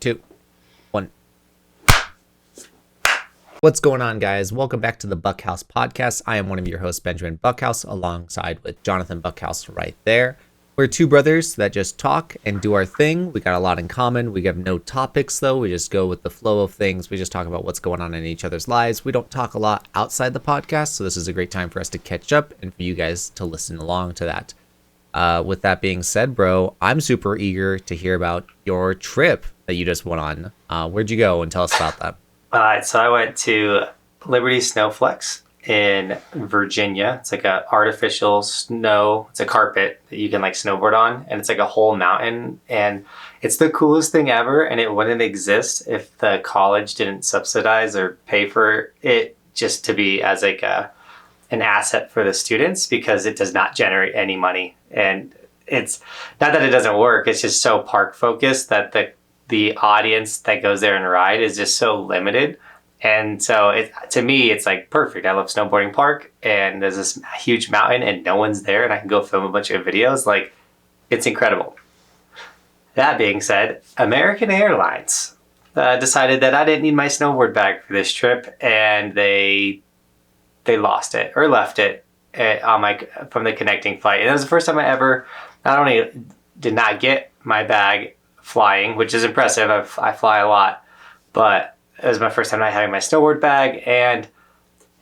2, 1. What's going on, guys? Welcome back to the Buckhouse Podcast. I am one of your hosts, Benjamin Buckhouse, alongside with Johnathan Buckhouse right there. We're two brothers that just talk and do our thing. We got a lot in common. We have no topics, though. We just go with the flow of things. We just talk about what's going on in each other's lives. We don't talk a lot outside the podcast, so this is a great time for us to catch up and for you guys to listen along to that. With that being said, bro, I'm super eager to hear about your trip that you just went on. Where'd you go, and tell us about that? So I went to Liberty Snowflex in Virginia. It's like a artificial snow. It's a carpet that you can like snowboard on, and it's like a whole mountain, and it's the coolest thing ever. And it wouldn't exist if the college didn't subsidize or pay for it just to be as like an asset for the students, because it does not generate any money. And it's not that it doesn't work. It's just so park focused that the audience that goes there and ride is just so limited. And so to me, it's like perfect. I love snowboarding park, and there's this huge mountain and no one's there, and I can go film a bunch of videos. Like, it's incredible. That being said, American Airlines decided that I didn't need my snowboard bag for this trip, and they lost it or left it from the connecting flight. And that was the first time I ever not only did not get my bag flying, which is impressive. I fly a lot, but it was my first time not having my snowboard bag, and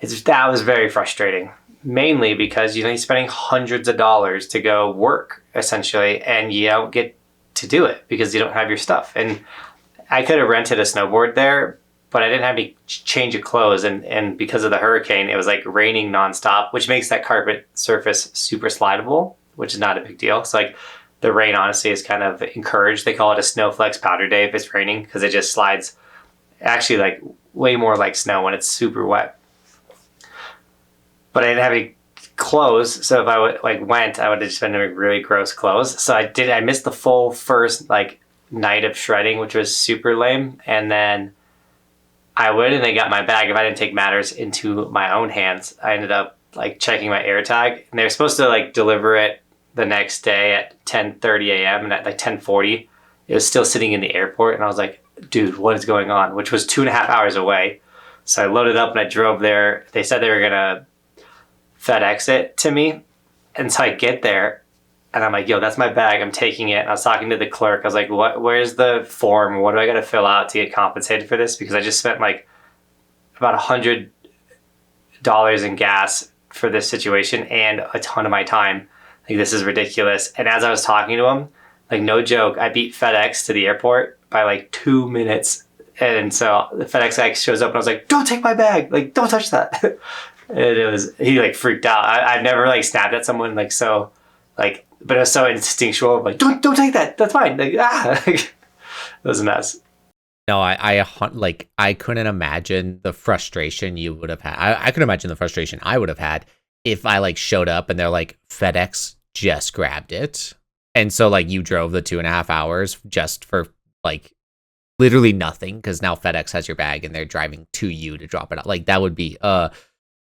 that was very frustrating. Mainly because you're spending hundreds of dollars to go work essentially, and you don't get to do it because you don't have your stuff. And I could have rented a snowboard there, but I didn't have any change of clothes, and because of the hurricane, it was like raining nonstop, which makes that carpet surface super slidable, which is not a big deal. So like the rain honestly is kind of encouraged. They call it a snowflex powder day if it's raining, because it just slides actually like way more like snow when it's super wet. But I didn't have any clothes, so if I went, I would have just been in really gross clothes. So I missed the full first like night of shredding, which was super lame. And then and they got my bag. If I didn't take matters into my own hands, I ended up like checking my air tag, and they were supposed to like deliver it the next day at 10:30 a.m. and at like 10:40, it was still sitting in the airport, and I was like, dude, what is going on? Which was 2.5 hours away. So I loaded up and I drove there. They said they were gonna FedEx it to me, and so I get there and I'm like, yo, that's my bag, I'm taking it. And I was talking to the clerk. I was like, where's the form? What do I got to fill out to get compensated for this? Because I just spent like about $100 in gas for this situation and a ton of my time. Like, this is ridiculous. And as I was talking to him, like, no joke, I beat FedEx to the airport by like 2 minutes. And so the FedEx guy shows up and I was like, don't take my bag. Like, don't touch that. And he like freaked out. I've never like snapped at someone like so, like, but it was so instinctual. Like, don't take that. That's fine. Like, it was a mess. No, I couldn't imagine the frustration you would have had. I couldn't imagine the frustration I would have had if I like showed up and they're like, FedEx just grabbed it. And so like you drove the 2.5 hours just for like literally nothing, because now FedEx has your bag and they're driving to you to drop it out. Like, that would be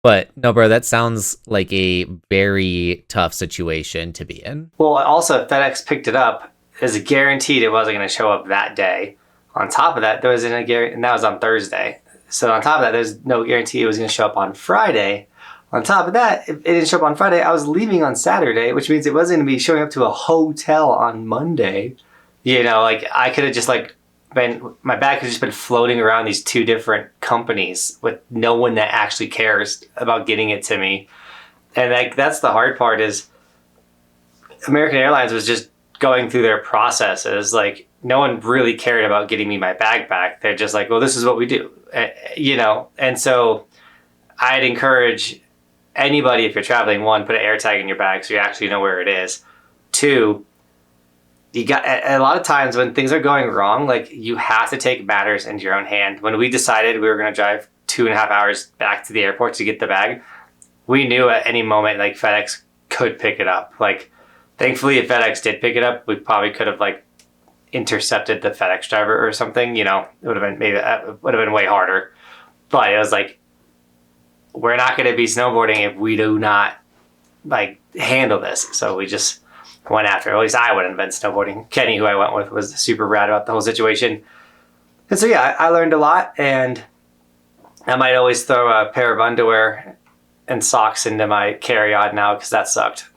but no, bro, that sounds like a very tough situation to be in. Well, also FedEx picked it up as guaranteed it wasn't going to show up that day. On top of that, there wasn't a guarantee, and that was on Thursday. So on top of that, there's no guarantee it was going to show up on Friday. On top of that, if it didn't show up on Friday, I was leaving on Saturday, which means it wasn't going to be showing up to a hotel on Monday. Like, I could have just like my bag could have just been floating around these two different companies with no one that actually cares about getting it to me. And like, that's the hard part, is American Airlines was just going through their processes. Like, no one really cared about getting me my bag back. They're just like, well, this is what we do, And so I'd encourage anybody, if you're traveling, one, put an air tag in your bag so you actually know where it is. Two, you got a lot of times when things are going wrong, like, you have to take matters into your own hand. When we decided we were going to drive 2.5 hours back to the airport to get the bag, we knew at any moment like FedEx could pick it up. Like, thankfully, if FedEx did pick it up, we probably could have like intercepted the FedEx driver or something. It would have been way harder. But it was like, we're not going to be snowboarding if we do not like handle this. So we just went after it. At least I wouldn't have been snowboarding. Kenny, who I went with, was super rad about the whole situation. And so, yeah, I learned a lot, and I might always throw a pair of underwear and socks into my carry-on now because that sucked.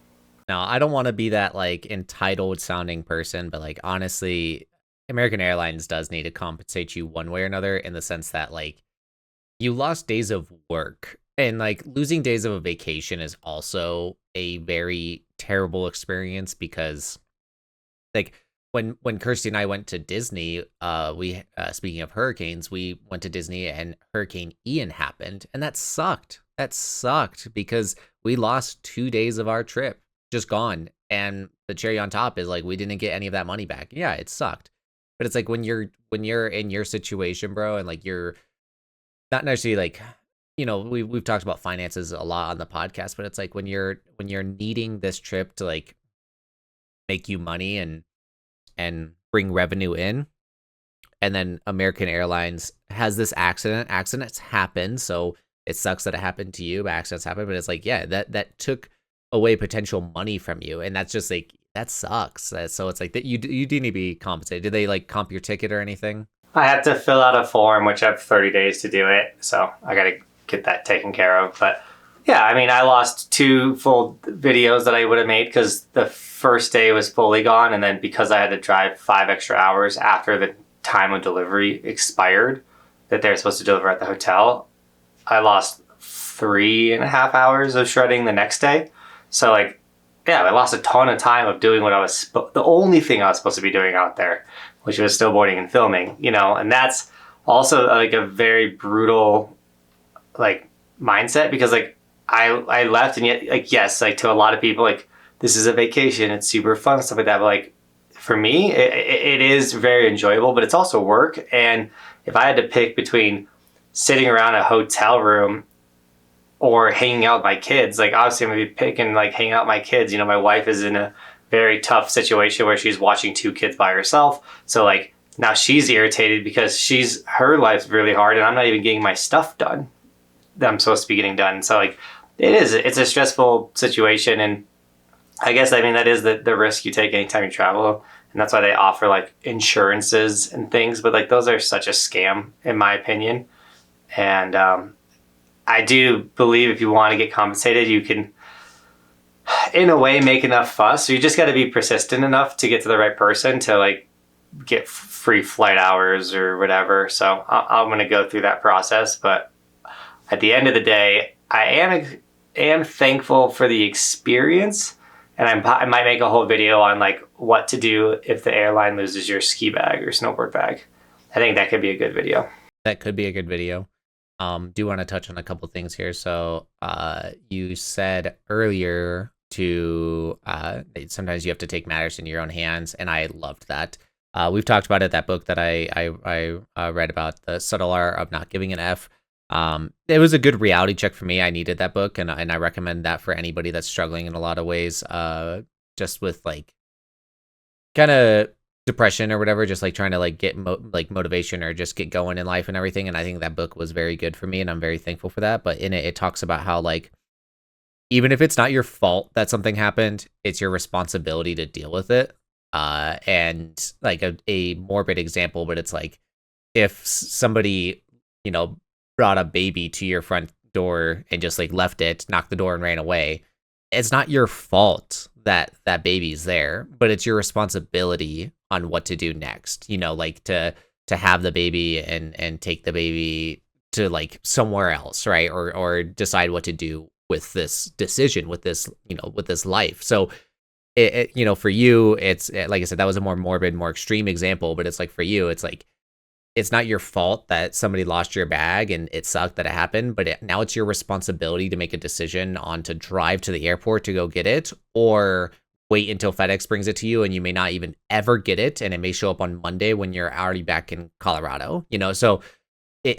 Now, I don't want to be that like entitled sounding person, but like honestly, American Airlines does need to compensate you one way or another in the sense that like you lost days of work, and like losing days of a vacation is also a very terrible experience because like when Kirsty and I went to Disney, we speaking of hurricanes, we went to Disney and Hurricane Ian happened, and that sucked. That sucked because we lost 2 days of our trip, just gone. And the cherry on top is like we didn't get any of that money back. Yeah, it sucked. But it's like when you're in your situation, bro, and like you're not necessarily like, we've talked about finances a lot on the podcast, but it's like when you're needing this trip to like make you money and bring revenue in, and then American Airlines has this accidents happen, so it sucks that it happened to you, but accidents happen. But it's like, yeah, that took away potential money from you, and that's just like, that sucks. So it's like that you do need to be compensated. Did they like comp your ticket or anything? I had to fill out a form, which I have 30 days to do it, so I got to get that taken care of. But yeah, I mean, I lost 2 full videos that I would have made because the first day was fully gone, and then because I had to drive 5 extra hours after the time of delivery expired that they're supposed to deliver at the hotel, I lost 3.5 hours of shredding the next day. So like, yeah, I lost a ton of time of doing what I was the only thing I was supposed to be doing out there, which was snowboarding and filming, and that's also like a very brutal like mindset because like I left, and yet like, yes, like to a lot of people, like this is a vacation, it's super fun, stuff like that. But like for me, it is very enjoyable, but it's also work. And if I had to pick between sitting around a hotel room or hanging out with my kids, like obviously I'm gonna be picking like hanging out with my kids. My wife is in a very tough situation where she's watching 2 kids by herself. So like now she's irritated because her life's really hard, and I'm not even getting my stuff done that I'm supposed to be getting done. So like it's a stressful situation, and I guess I mean that is the risk you take anytime you travel, and that's why they offer like insurances and things. But like those are such a scam in my opinion, and I do believe if you want to get compensated, you can, in a way, make enough fuss. So you just got to be persistent enough to get to the right person to like get free flight hours or whatever. So I'm going to go through that process. But at the end of the day, I am thankful for the experience. And I might make a whole video on like what to do if the airline loses your ski bag or snowboard bag. I think that could be a good video. That could be a good video. Do want to touch on a couple things here. So you said earlier to sometimes you have to take matters in your own hands, and I loved that. We've talked about it, that book that I read about, The Subtle Art of Not Giving an F. It was a good reality check for me. I needed that book, and I recommend that for anybody that's struggling in a lot of ways, just with like kind of depression or whatever, just like trying to like get motivation or just get going in life and everything. And I think that book was very good for me, and I'm very thankful for that. But in it talks about how like even if it's not your fault that something happened, it's your responsibility to deal with it. And like a morbid example, but it's like if somebody brought a baby to your front door and just like left it, knocked the door and ran away, it's not your fault that that baby's there, but it's your responsibility on what to do next, like to have the baby and take the baby to like somewhere else, right? Or decide what to do with this decision, with this, with this life. So for you, it's like I said, that was a more morbid, more extreme example, but it's like for you, it's like, it's not your fault that somebody lost your bag and it sucked that it happened, but now it's your responsibility to make a decision on to drive to the airport to go get it, or wait until FedEx brings it to you, and you may not even ever get it, and it may show up on Monday when you're already back in Colorado. So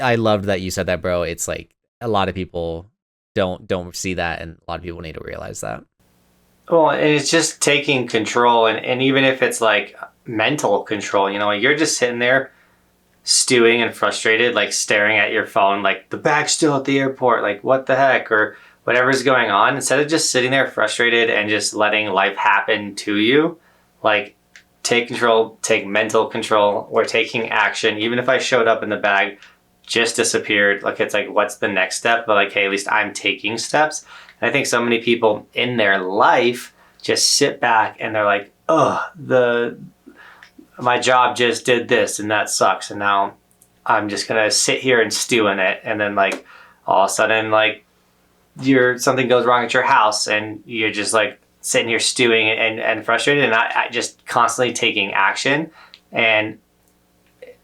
I loved that you said that, bro. It's like a lot of people don't see that, and a lot of people need to realize that. Well, and it's just taking control, and even if it's like mental control, you're just sitting there stewing and frustrated, like staring at your phone, like the bag's still at the airport, like what the heck, or whatever's going on. Instead of just sitting there frustrated and just letting life happen to you, like take control, take mental control. We're taking action. Even if I showed up and the bag just disappeared, like it's like, what's the next step? But like, hey, at least I'm taking steps. And I think so many people in their life just sit back and they're like, oh, my job just did this and that sucks. And now I'm just going to sit here and stew in it. And then like all of a sudden, like something goes wrong at your house and you're just like sitting here stewing and frustrated. And I just constantly taking action, and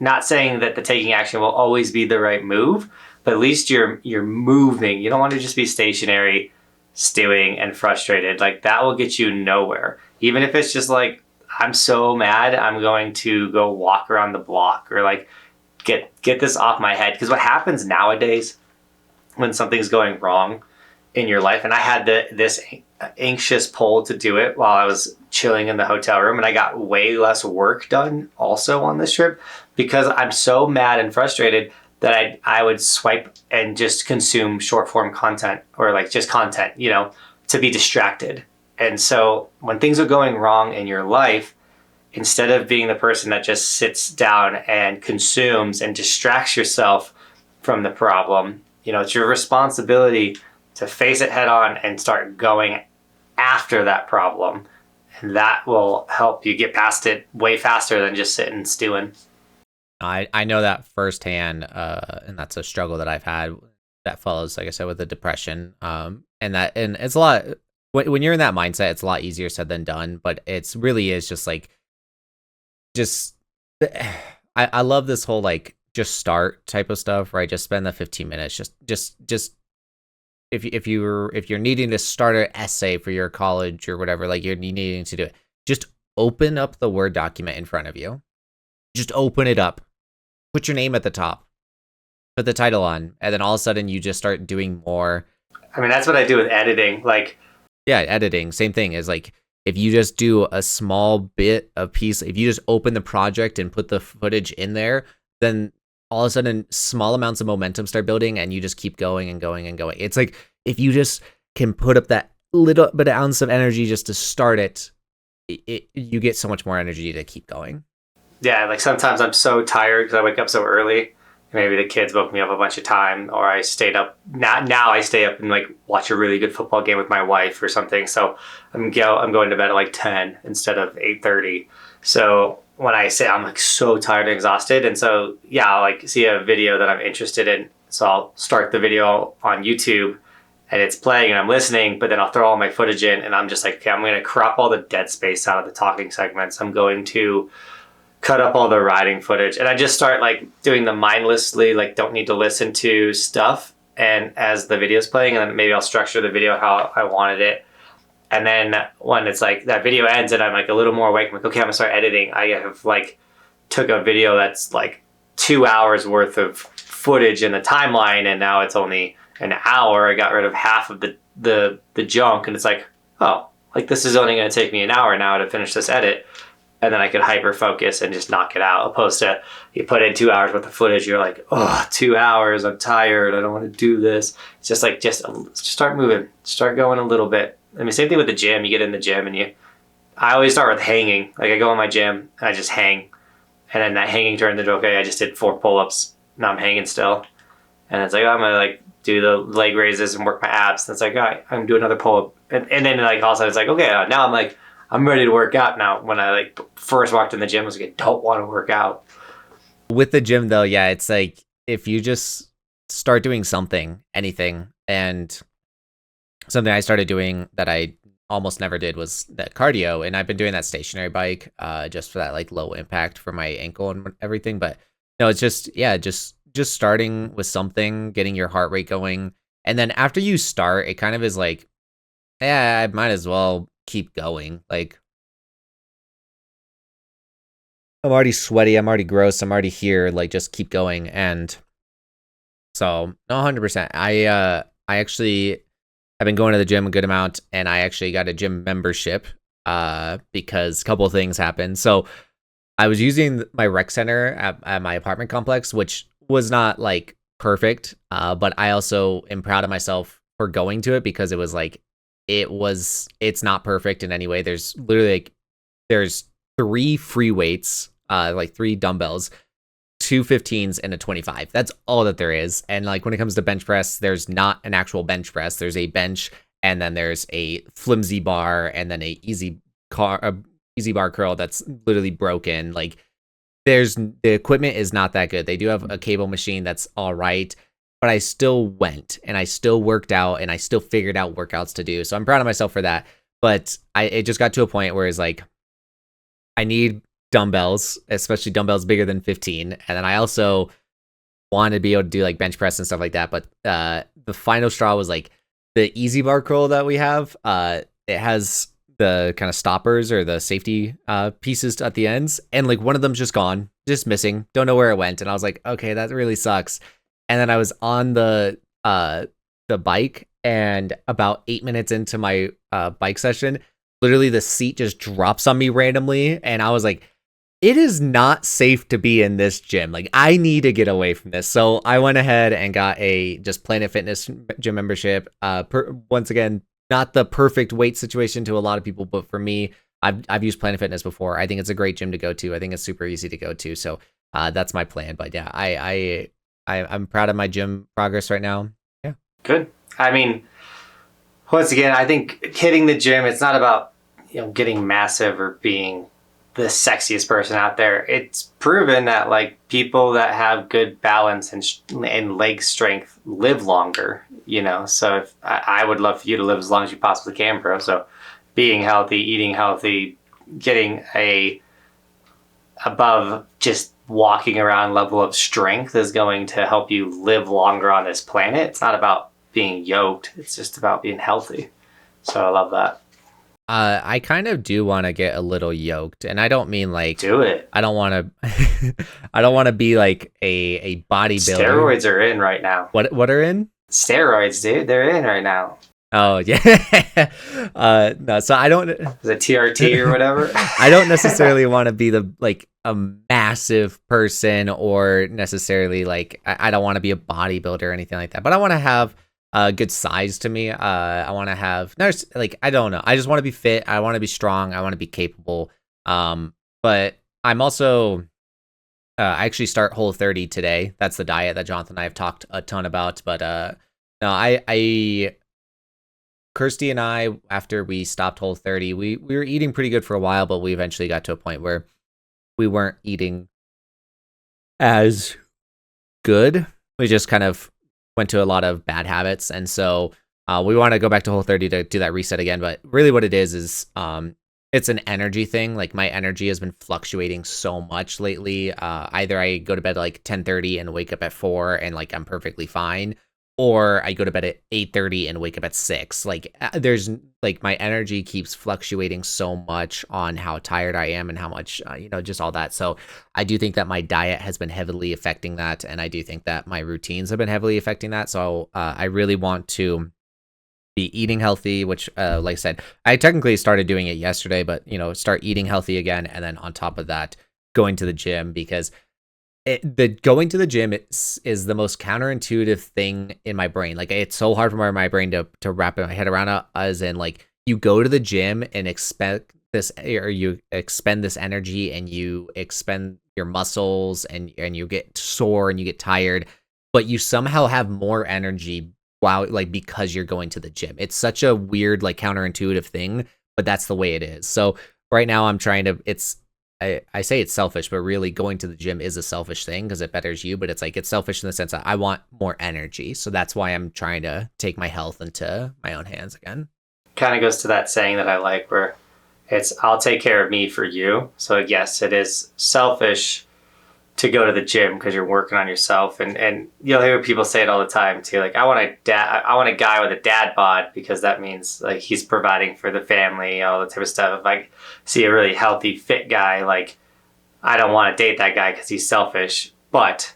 not saying that the taking action will always be the right move, but at least you're moving. You don't want to just be stationary, stewing and frustrated. Like that will get you nowhere. Even if it's just like, I'm so mad, I'm going to go walk around the block, or like get this off my head. Because what happens nowadays when something's going wrong in your life, and I had this anxious pull to do it while I was chilling in the hotel room, and I got way less work done also on this trip because I'm so mad and frustrated that I would swipe and just consume short form content, or like just content, to be distracted. And so when things are going wrong in your life, instead of being the person that just sits down and consumes and distracts yourself from the problem, it's your responsibility to face it head on and start going after that problem. And that will help you get past it way faster than just sitting and stewing. I know that firsthand, and that's a struggle that I've had that follows, like I said, with the depression. And it's a lot, when you're in that mindset, it's a lot easier said than done, but it's really is just like, I love this whole like just start type of stuff, right? Just spend the 15 minutes, just if you're needing to start an essay for your college or whatever, like you're needing to do it, just open up the Word document in front of you. Just open it up, put your name at the top, put the title on, and then all of a sudden you just start doing more. I mean, that's what I do with editing. Like, yeah, editing, same thing is like, if you just do a small bit of piece, if you just open the project and put the footage in there, then all of a sudden small amounts of momentum start building and you just keep going and going and going. It's like, if you just can put up that little bit of ounce of energy just to start it, you get so much more energy to keep going. Yeah, like sometimes I'm so tired because I wake up so early. Maybe the kids woke me up a bunch of time, or I stayed up. Now I stay up and like watch a really good football game with my wife or something. So I'm going to bed at like 10 instead of 8:30. So when I say I'm like so tired and exhausted, and so yeah, I'll like see a video that I'm interested in. So I'll start the video on YouTube and it's playing and I'm listening, but then I'll throw all my footage in and I'm just like, okay, I'm going to crop all the dead space out of the talking segments. I'm going to cut up all the riding footage, and I just start like doing them mindlessly, like don't need to listen to stuff. And as the video's playing, and then maybe I'll structure the video how I wanted it. And then when it's like that video ends and I'm like a little more awake, I'm like, okay, I'm gonna start editing. I have like took a video that's like 2 hours worth of footage in the timeline, and now it's only an hour. I got rid of half of the junk, and it's like, oh, like this is only gonna take me an hour now to finish this edit. And then I could hyper focus and just knock it out. Opposed to you put in 2 hours worth of footage, you're like, oh, 2 hours, I'm tired, I don't want to do this. It's just like, just start moving, start going a little bit. I mean, same thing with the gym. You get in the gym and I always start with hanging. Like I go in my gym and I just hang. And then that hanging turned into, okay, I just did 4 pull-ups. Now I'm hanging still. And it's like, oh, I'm going to like do the leg raises and work my abs. And it's like, all right, I'm doing another pull-up. And then like all of a sudden it's like, okay, now I'm like, I'm ready to work out now. When I like first walked in the gym, I was like, I don't want to work out. With the gym though, yeah, it's like if you just start doing something, anything, and something I started doing that I almost never did was that cardio, and I've been doing that stationary bike just for that like low impact for my ankle and everything. But no, it's just just starting with something, getting your heart rate going, and then after you start, it kind of is like, yeah, I might as well keep going. Like I'm already sweaty, I'm already gross, I'm already here, like just keep going. And so no, 100%. I actually have been going to the gym a good amount, and I actually got a gym membership because a couple of things happened. So I was using my rec center at my apartment complex, which was not like perfect, but I also am proud of myself for going to it because it was like it's not perfect in any way. There's literally like there's 3 free weights, like 3 dumbbells, 2 15s, and a 25. That's all that there is. And like when it comes to bench press, there's not an actual bench press. There's a bench, and then there's a flimsy bar, and then a easy bar curl that's literally broken. Like the equipment is not that good. They do have a cable machine that's all right, but I still went and I still worked out and I still figured out workouts to do. So I'm proud of myself for that. But it just got to a point where it's like, I need dumbbells, especially dumbbells bigger than 15. And then I also wanted to be able to do like bench press and stuff like that. But the final straw was like the easy bar curl that we have. It has the kind of stoppers or the safety pieces at the ends. And like one of them's just gone, just missing. Don't know where it went. And I was like, okay, that really sucks. And then I was on the bike, and about 8 minutes into my bike session, literally the seat just drops on me randomly. And I was like, it is not safe to be in this gym. Like, I need to get away from this. So I went ahead and got a just Planet Fitness gym membership. Once again, not the perfect weight situation to a lot of people, but for me, I've used Planet Fitness before. I think it's a great gym to go to. I think it's super easy to go to. So that's my plan. But yeah, I'm proud of my gym progress right now. Yeah. Good. I mean, once again, I think hitting the gym, it's not about, getting massive or being the sexiest person out there. It's proven that like people that have good balance and leg strength live longer, so if I would love for you to live as long as you possibly can, bro. So being healthy, eating healthy, getting above just walking around level of strength is going to help you live longer on this planet. It's not about being yoked. It's just about being healthy. So I love that. I kind of do want to get a little yoked, and I don't mean like do it. I don't want to. I don't want to be like a bodybuilder. Steroids are in right now. What are in? Steroids, dude. They're in right now. Oh yeah. No, so I don't. Is it TRT or whatever? I don't necessarily want to be a massive person, or necessarily like I don't want to be a bodybuilder or anything like that. But I want to have good size to me. I want to have I don't know. I just want to be fit. I want to be strong. I want to be capable. But I'm also I actually start Whole30 today. That's the diet that Johnathan and I have talked a ton about. But no, I Kirsty and I, after we stopped Whole30, we were eating pretty good for a while, but we eventually got to a point where we weren't eating as good. We just kind of went to a lot of bad habits, and so we want to go back to Whole30 to do that reset again. But really what it is it's an energy thing. Like, my energy has been fluctuating so much lately. Either I go to bed at like 10:30 and wake up at 4 and like I'm perfectly fine, or I go to bed at 8:30 and wake up at 6. Like, there's like my energy keeps fluctuating so much on how tired I am and how much, just all that. So I do think that my diet has been heavily affecting that. And I do think that my routines have been heavily affecting that. So I really want to be eating healthy, which, like I said, I technically started doing it yesterday, but, start eating healthy again. And then on top of that, going to the gym, because going to the gym is the most counterintuitive thing in my brain. Like, it's so hard for my brain to wrap my head around it, as in like you go to the gym and expect this, or you expend this energy and you expend your muscles and you get sore and you get tired, but you somehow have more energy because you're going to the gym. It's such a weird, like, counterintuitive thing, but that's the way it is. So right now I'm trying to, I say it's selfish, but really going to the gym is a selfish thing because it betters you, but it's selfish in the sense that I want more energy. So that's why I'm trying to take my health into my own hands again. Kind of goes to that saying that I like, where it's, I'll take care of me for you. So yes, it is selfish to go to the gym because you're working on yourself. And you'll hear people say it all the time too. Like, I want a guy with a dad bod, because that means like he's providing for the family, all the type of stuff. If I see a really healthy, fit guy, like, I don't want to date that guy because he's selfish. But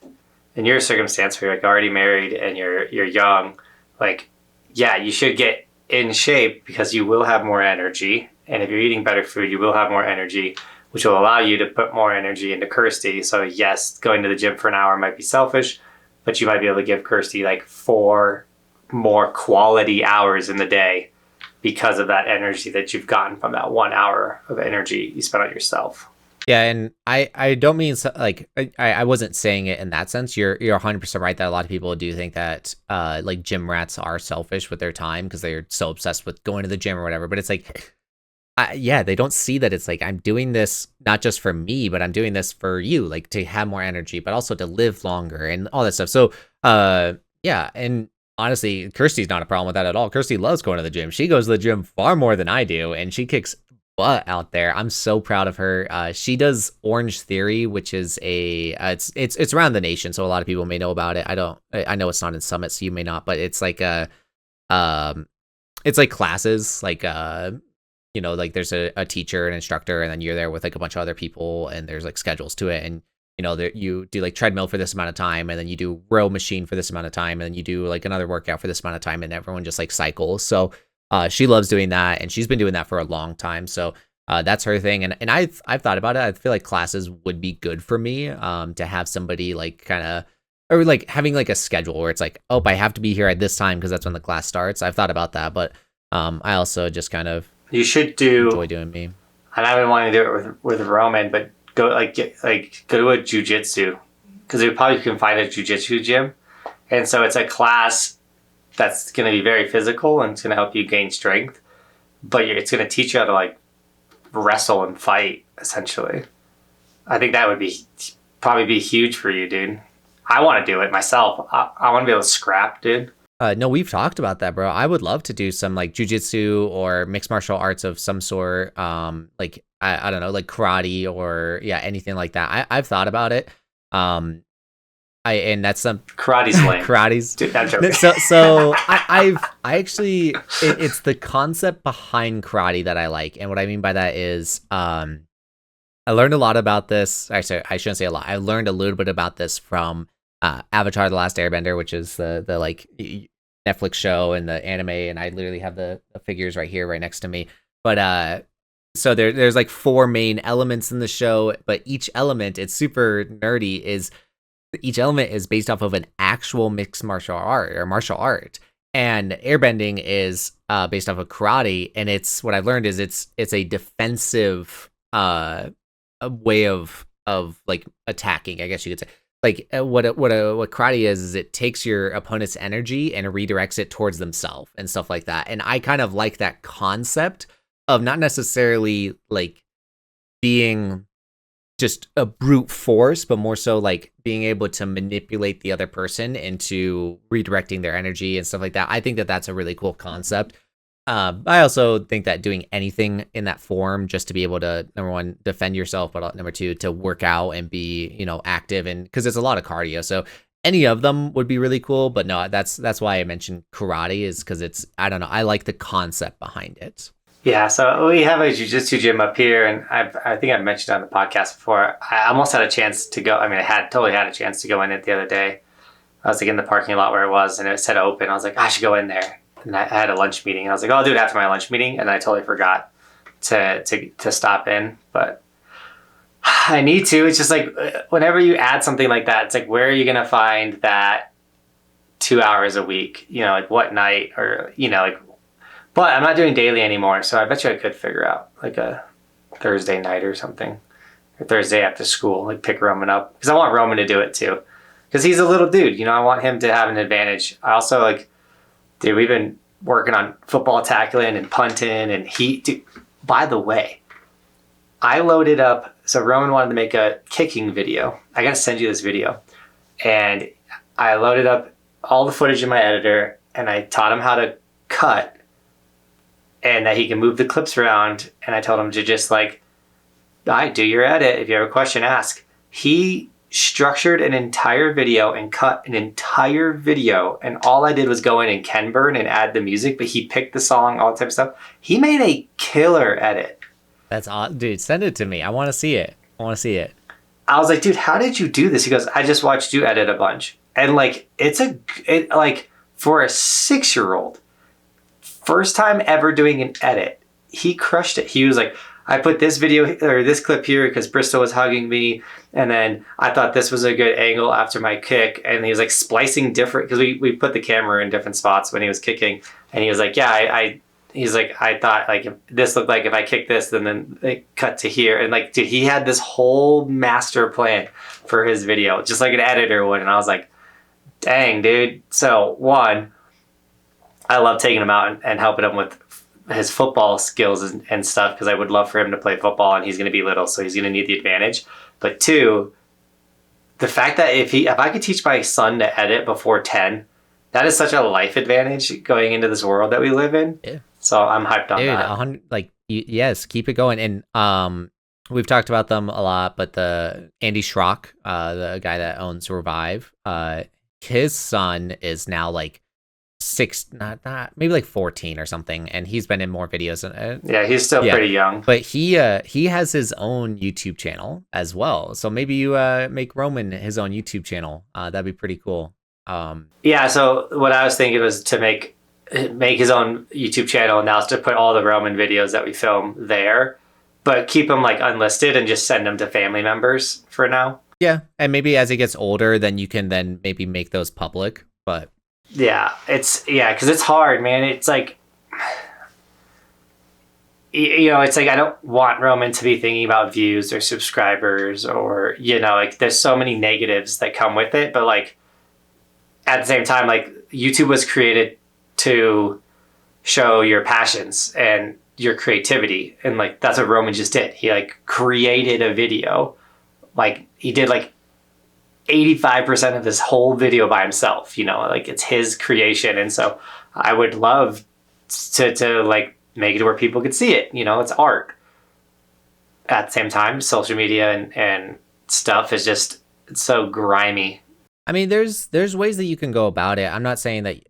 in your circumstance where you're like already married and you're young, like, yeah, you should get in shape because you will have more energy. And if you're eating better food, you will have more energy, which will allow you to put more energy into Kirsty. So yes, going to the gym for an hour might be selfish, but you might be able to give Kirsty like 4 more quality hours in the day because of that energy that you've gotten from that 1 hour of energy you spent on yourself. Yeah, and I don't mean like I wasn't saying it in that sense. You're 100% right that a lot of people do think that like gym rats are selfish with their time because they're so obsessed with going to the gym or whatever. But it's like, yeah, they don't see that it's like I'm doing this not just for me, but I'm doing this for you, like to have more energy, but also to live longer and all that stuff. So yeah, and honestly, Kirsty's not a problem with that at all. Kirsty loves going to the gym. She goes to the gym far more than I do, and she kicks butt out there. I'm so proud of her. She does Orange Theory, which is it's around the nation, so a lot of people may know about it. I know it's not in Summit, so you may not, but it's like it's like classes, like like there's a teacher, an instructor, and then you're there with like a bunch of other people, and there's like schedules to it, and you do like treadmill for this amount of time, and then you do row machine for this amount of time, and then you do like another workout for this amount of time, and everyone just like cycles. So she loves doing that, and she's been doing that for a long time. So that's her thing. And I've thought about it. I feel like classes would be good for me to have somebody like kind of, or like having like a schedule where it's like, oh, I have to be here at this time because that's when the class starts. I've thought about that, but I also just kind of enjoy doing me. And I've been wanting to do it with Roman, but go to a jiu-jitsu, because you probably can find a jiu-jitsu gym, and so it's a class that's going to be very physical and it's going to help you gain strength, but it's going to teach you how to like wrestle and fight essentially. I think that would probably be huge for you, dude. I want to do it myself. I want to be able to scrap, dude. No, we've talked about that, bro. I would love to do some like jujitsu or mixed martial arts of some sort. Like I don't know, like karate or anything like that. I've thought about it. And that's some karate's lame. Karate's. Dude, I'm joking. So I actually it's the concept behind karate that I like, and what I mean by that is I learned a lot about this. Actually, I shouldn't say a lot. I learned a little bit about this from Avatar: The Last Airbender, which is the like Netflix show and the anime, and I literally have the figures right here, right next to me. But so there's like 4 main elements in the show, but each element, it's super nerdy, each element is based off of an actual mixed martial art or martial art, and airbending is based off of karate. And it's what I've learned is it's a defensive a way of like attacking, I guess you could say. Like what karate is it takes your opponent's energy and redirects it towards themselves and stuff like that. And I kind of like that concept of not necessarily like being just a brute force, but more so like being able to manipulate the other person into redirecting their energy and stuff like that. I think that that's a really cool concept. I also think that doing anything in that form just to be able to, number one, defend yourself, but number two, to work out and be, active, and because it's a lot of cardio. So any of them would be really cool. But no, that's why I mentioned karate, is because it's, I don't know, I like the concept behind it. Yeah, so we have a jiu-jitsu gym up here, and I think I've mentioned on the podcast before, I almost had a chance to go. I mean, I totally had a chance to go in it the other day. I was like in the parking lot where it was, and it said open. I was like, I should go in there. And I had a lunch meeting, and I was like, oh, I'll do it after my lunch meeting. And I totally forgot to stop in, but I need to. It's just like whenever you add something like that, it's like, where are you going to find that 2 hours a week? Like what night, or, like, but I'm not doing daily anymore. So I bet you I could figure out like a Thursday night or something, or Thursday after school, like pick Roman up, because I want Roman to do it too, because he's a little dude. I want him to have an advantage. I also like, dude, we've been working on football tackling and punting, and by the way, I loaded up, so Roman wanted to make a kicking video. I got to send you this video. And I loaded up all the footage in my editor, and I taught him how to cut, and that he can move the clips around. And I told him to just like, all right, do your edit. If you have a question, ask. He structured an entire video and cut an entire video, and all I did was go in and Ken burn and add the music, but he picked the song, all that type of stuff. He made a killer edit. That's awesome. Dude, send it to me. I want to see it. I was like, dude, how did you do this? He goes, I just watched you edit a bunch. And like, like for a 6-year-old, first time ever doing an edit, he crushed it. He was like, I put this video or this clip here because Bristol was hugging me, and then I thought this was a good angle after my kick. And he was like splicing different, because we put the camera in different spots when he was kicking, and he was like, yeah, he's like, I thought like if this looked like if I kick this, then it cut to here. And like, dude, he had this whole master plan for his video, just like an editor would. And I was like, dang, dude. So one, I love taking him out and helping him with his football skills and stuff, because I would love for him to play football, and he's going to be little, so he's going to need the advantage. But two, the fact that if I could teach my son to edit before 10, that is such a life advantage going into this world that we live in. Yeah. So I'm hyped on that. 100, like, yes, keep it going. And we've talked about them a lot, but the Andy Schrock, the guy that owns Revive, his son is now like not maybe like 14 or something, and he's been in more videos. Yeah, he's still pretty young. But he has his own YouTube channel as well. So maybe you make Roman his own YouTube channel. That'd be pretty cool. Yeah. So what I was thinking was to make his own YouTube channel, and now to put all the Roman videos that we film there, but keep them like unlisted and just send them to family members for now. Yeah, and maybe as he gets older, then you can then maybe make those public. But yeah, because it's hard, man. It's like, it's like I don't want Roman to be thinking about views or subscribers or, like there's so many negatives that come with it. But like at the same time, like YouTube was created to show your passions and your creativity. And like that's what Roman just did. He like created a video. Like he did like 85% of this whole video by himself, like it's his creation. And so I would love to like make it where people could see it. It's art. At the same time, social media and stuff is just, it's so grimy. I mean, there's ways that you can go about it. I'm not saying that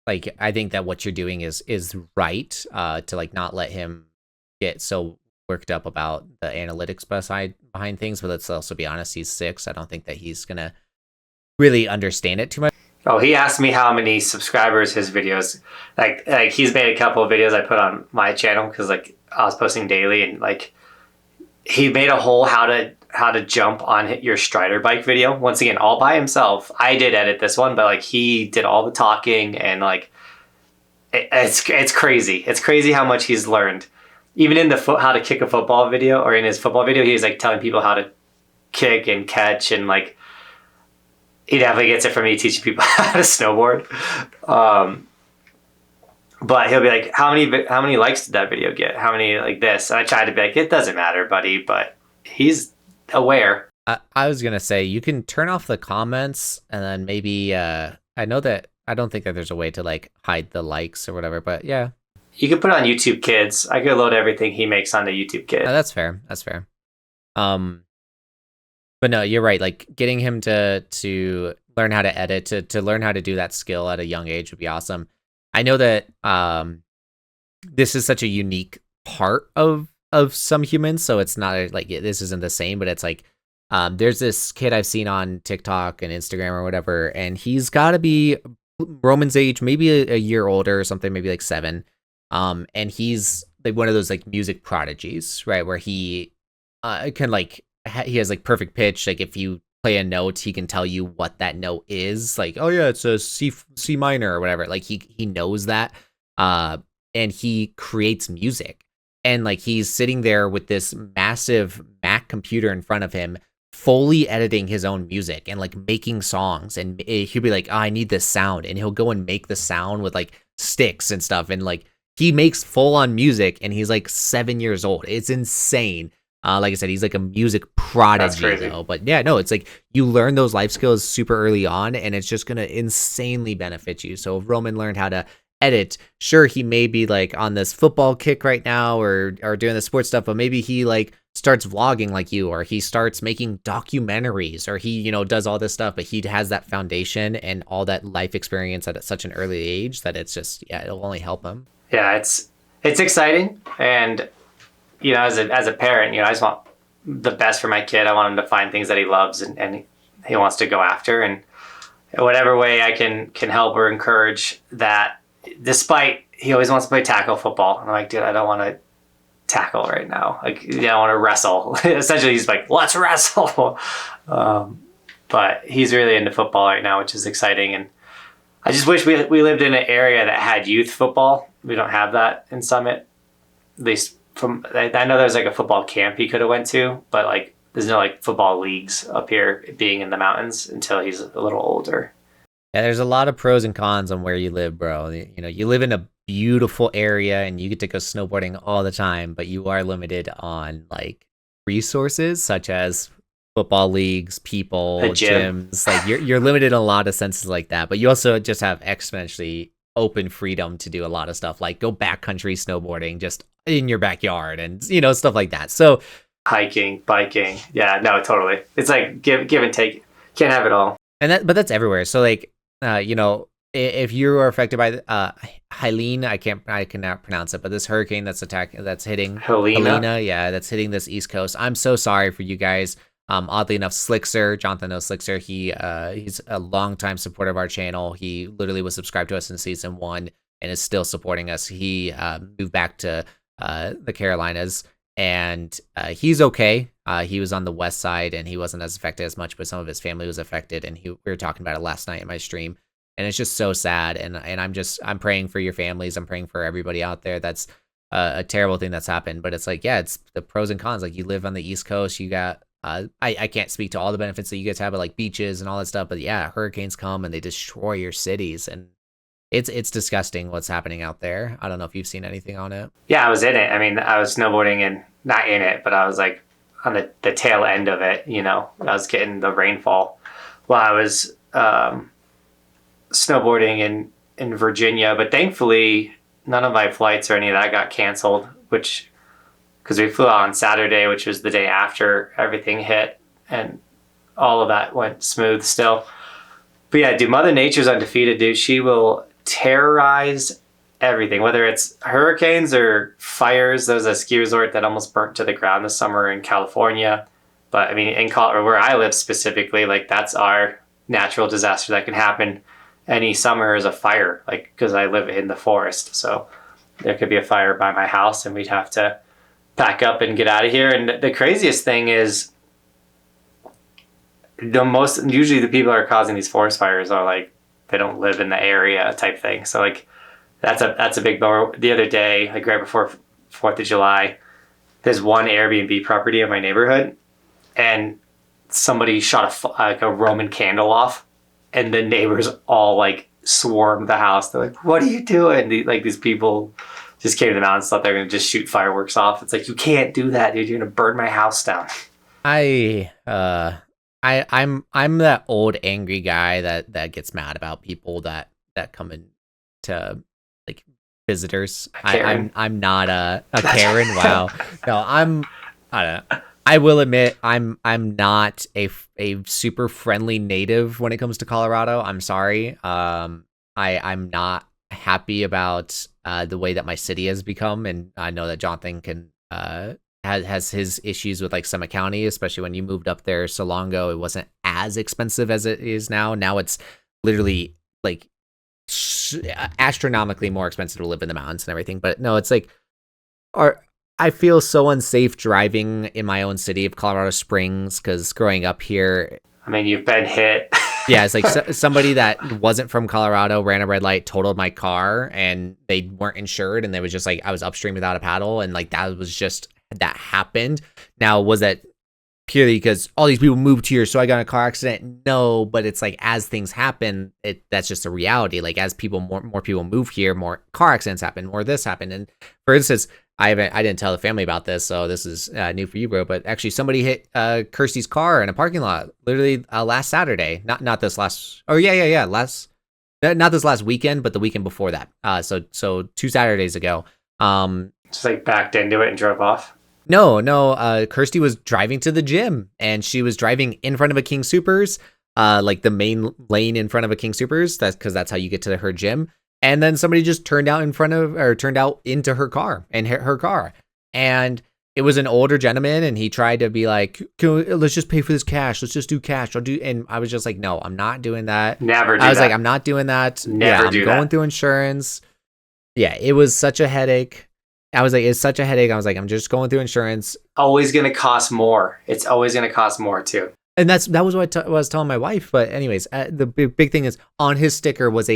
I think that what you're doing is right, to like not let him get so worked up about the analytics behind things. But let's also be honest, he's 6. I don't think that he's gonna really understand it too much. Oh, he asked me how many subscribers his videos, like he's made a couple of videos I put on my channel because like I was posting daily, and like he made a whole how to jump on your Strider bike video. Once again, all by himself. I did edit this one, but like he did all the talking, and like it's crazy. It's crazy how much he's learned. Even in the how to kick a football video, or in his football video, he's like telling people how to kick and catch, and like he definitely gets it from me teaching people how to snowboard. But he'll be like, how many likes did that video get? How many like this? And I tried to be like, it doesn't matter, buddy. But he's aware. I was gonna say you can turn off the comments, and then maybe I don't think that there's a way to like hide the likes or whatever. But yeah. You could put on YouTube Kids. I could load everything he makes onto YouTube Kids. That's fair. But no, you're right. Like getting him to learn how to edit, to learn how to do that skill at a young age would be awesome. I know that this is such a unique part of some humans, so it's not like this isn't the same, but it's like there's this kid I've seen on TikTok and Instagram or whatever, and he's got to be Roman's age, maybe a year older or something, maybe like 7. And he's like one of those like music prodigies, right? Where he can like he has like perfect pitch. Like if you play a note, he can tell you what that note is. Like, oh yeah, it's a C minor or whatever. Like he knows that. And he creates music. And like he's sitting there with this massive Mac computer in front of him, fully editing his own music and like making songs. And he'll be like, oh, I need this sound, and he'll go and make the sound with like sticks and stuff. And like he makes full on music, and he's like 7 years old. It's insane. Like I said, he's like a music prodigy though. But yeah, no, it's like you learn those life skills super early on, and it's just gonna insanely benefit you. So if Roman learned how to edit, sure, he may be like on this football kick right now or doing the sports stuff, but maybe he like starts vlogging like you, or he starts making documentaries, or he does all this stuff, but he has that foundation and all that life experience at such an early age that it's just, yeah, it'll only help him. Yeah, it's exciting. And as a parent, I just want the best for my kid. I want him to find things that he loves and he wants to go after, and whatever way I can help or encourage that. Despite he always wants to play tackle football, and I'm like, dude, I don't want to tackle right now. Like, I want to wrestle. Essentially, he's like, let's wrestle. But he's really into football right now, which is exciting. And I just wish we lived in an area that had youth football. We don't have that in Summit. At least I know there's like a football camp he could have went to, but like there's no like football leagues up here being in the mountains until he's a little older. Yeah, there's a lot of pros and cons on where you live, bro. You know, you live in a beautiful area and you get to go snowboarding all the time, but you are limited on like resources such as football leagues, people, gyms. Like you're limited in a lot of senses like that, but you also just have exponentially open freedom to do a lot of stuff, like go backcountry snowboarding just in your backyard and stuff like that. So hiking, biking, yeah, no, totally. It's like give and take. Can't have it all. But that's everywhere. So like if you are affected by Helene, I cannot pronounce it, but this hurricane that's hitting Helena, yeah, that's hitting this East Coast. I'm so sorry for you guys. Oddly enough, Slickster, Johnathan knows Slickster. He's a longtime supporter of our channel. He literally was subscribed to us in season 1 and is still supporting us. He moved back to the Carolinas, and he's okay. He was on the west side, and he wasn't as affected as much, but some of his family was affected, and we were talking about it last night in my stream, and it's just so sad. And I'm praying for your families. I'm praying for everybody out there. That's a terrible thing that's happened, but it's like, yeah, it's the pros and cons. Like you live on the East Coast, you got. I can't speak to all the benefits that you guys have, but like beaches and all that stuff. But yeah, hurricanes come and they destroy your cities, and it's disgusting what's happening out there. I don't know if you've seen anything on it. Yeah, I was in it. I mean, I was snowboarding and not in it, but I was like on the tail end of it. I was getting the rainfall while I was snowboarding in Virginia. But thankfully, none of my flights or any of that got canceled, because we flew out on Saturday, which was the day after everything hit, and all of that went smooth still. But yeah, dude, Mother Nature's undefeated, dude. She will terrorize everything, whether it's hurricanes or fires. There was a ski resort that almost burnt to the ground this summer in California. But I mean, in Colorado, where I live specifically, like that's our natural disaster that can happen any summer is a fire, like because I live in the forest. So there could be a fire by my house and we'd have to pack up and get out of here. And the craziest thing is usually the people that are causing these forest fires are like, they don't live in the area type thing. So like that's a big bummer. The other day, like right before 4th of July, there's one Airbnb property in my neighborhood and somebody shot a Roman candle off and the neighbors all like swarmed the house. They're like, what are you doing? These people just came to the mountains, thought they were going to just shoot fireworks off. It's like, you can't do that, dude. You're going to burn my house down. I'm that old angry guy that gets mad about people that come in to like visitors. I'm not a Karen. Wow. No, I don't know. I will admit I'm not a super friendly native when it comes to Colorado. I'm sorry. I'm not happy about the way that my city has become, and I know that Johnathan has his issues with like Summit County, especially when you moved up there so long ago. It wasn't as expensive as it is now. Now it's literally like astronomically more expensive to live in the mountains and everything. But no, it's like, I feel so unsafe driving in my own city of Colorado Springs because growing up here, I mean, you've been hit. Yeah, it's like somebody that wasn't from Colorado ran a red light, totaled my car, and they weren't insured, and they was just like, I was upstream without a paddle, and like that happened. Now, was that purely because all these people moved here, so I got in a car accident? No, but it's like as things happen, that's just a reality. Like as more people move here, more car accidents happen, more this happened. And for instance, I didn't tell the family about this, so this is new for you, bro. But actually, somebody hit Kirsty's car in a parking lot literally last Saturday. Not this last. Oh yeah. Not this last weekend, but the weekend before that. So 2 Saturdays ago. Just like backed into it and drove off. No. Kirsty was driving to the gym, and she was driving in front of a King Soopers, like the main lane in front of a King Soopers. That's because that's how you get to her gym. And then somebody just turned out into her car and hit her car. And it was an older gentleman, and he tried to be like, let's just pay for this cash. Let's just do cash. And I was just like, no, I'm not doing that. Never do that. I was like, I'm not doing that. Never do that. I'm going through insurance. Yeah, it was such a headache. I was like, it's such a headache. I was like, I'm just going through insurance. Always going to cost more. It's always going to cost more too. And that was what I was telling my wife. But anyways, the big thing is on his sticker was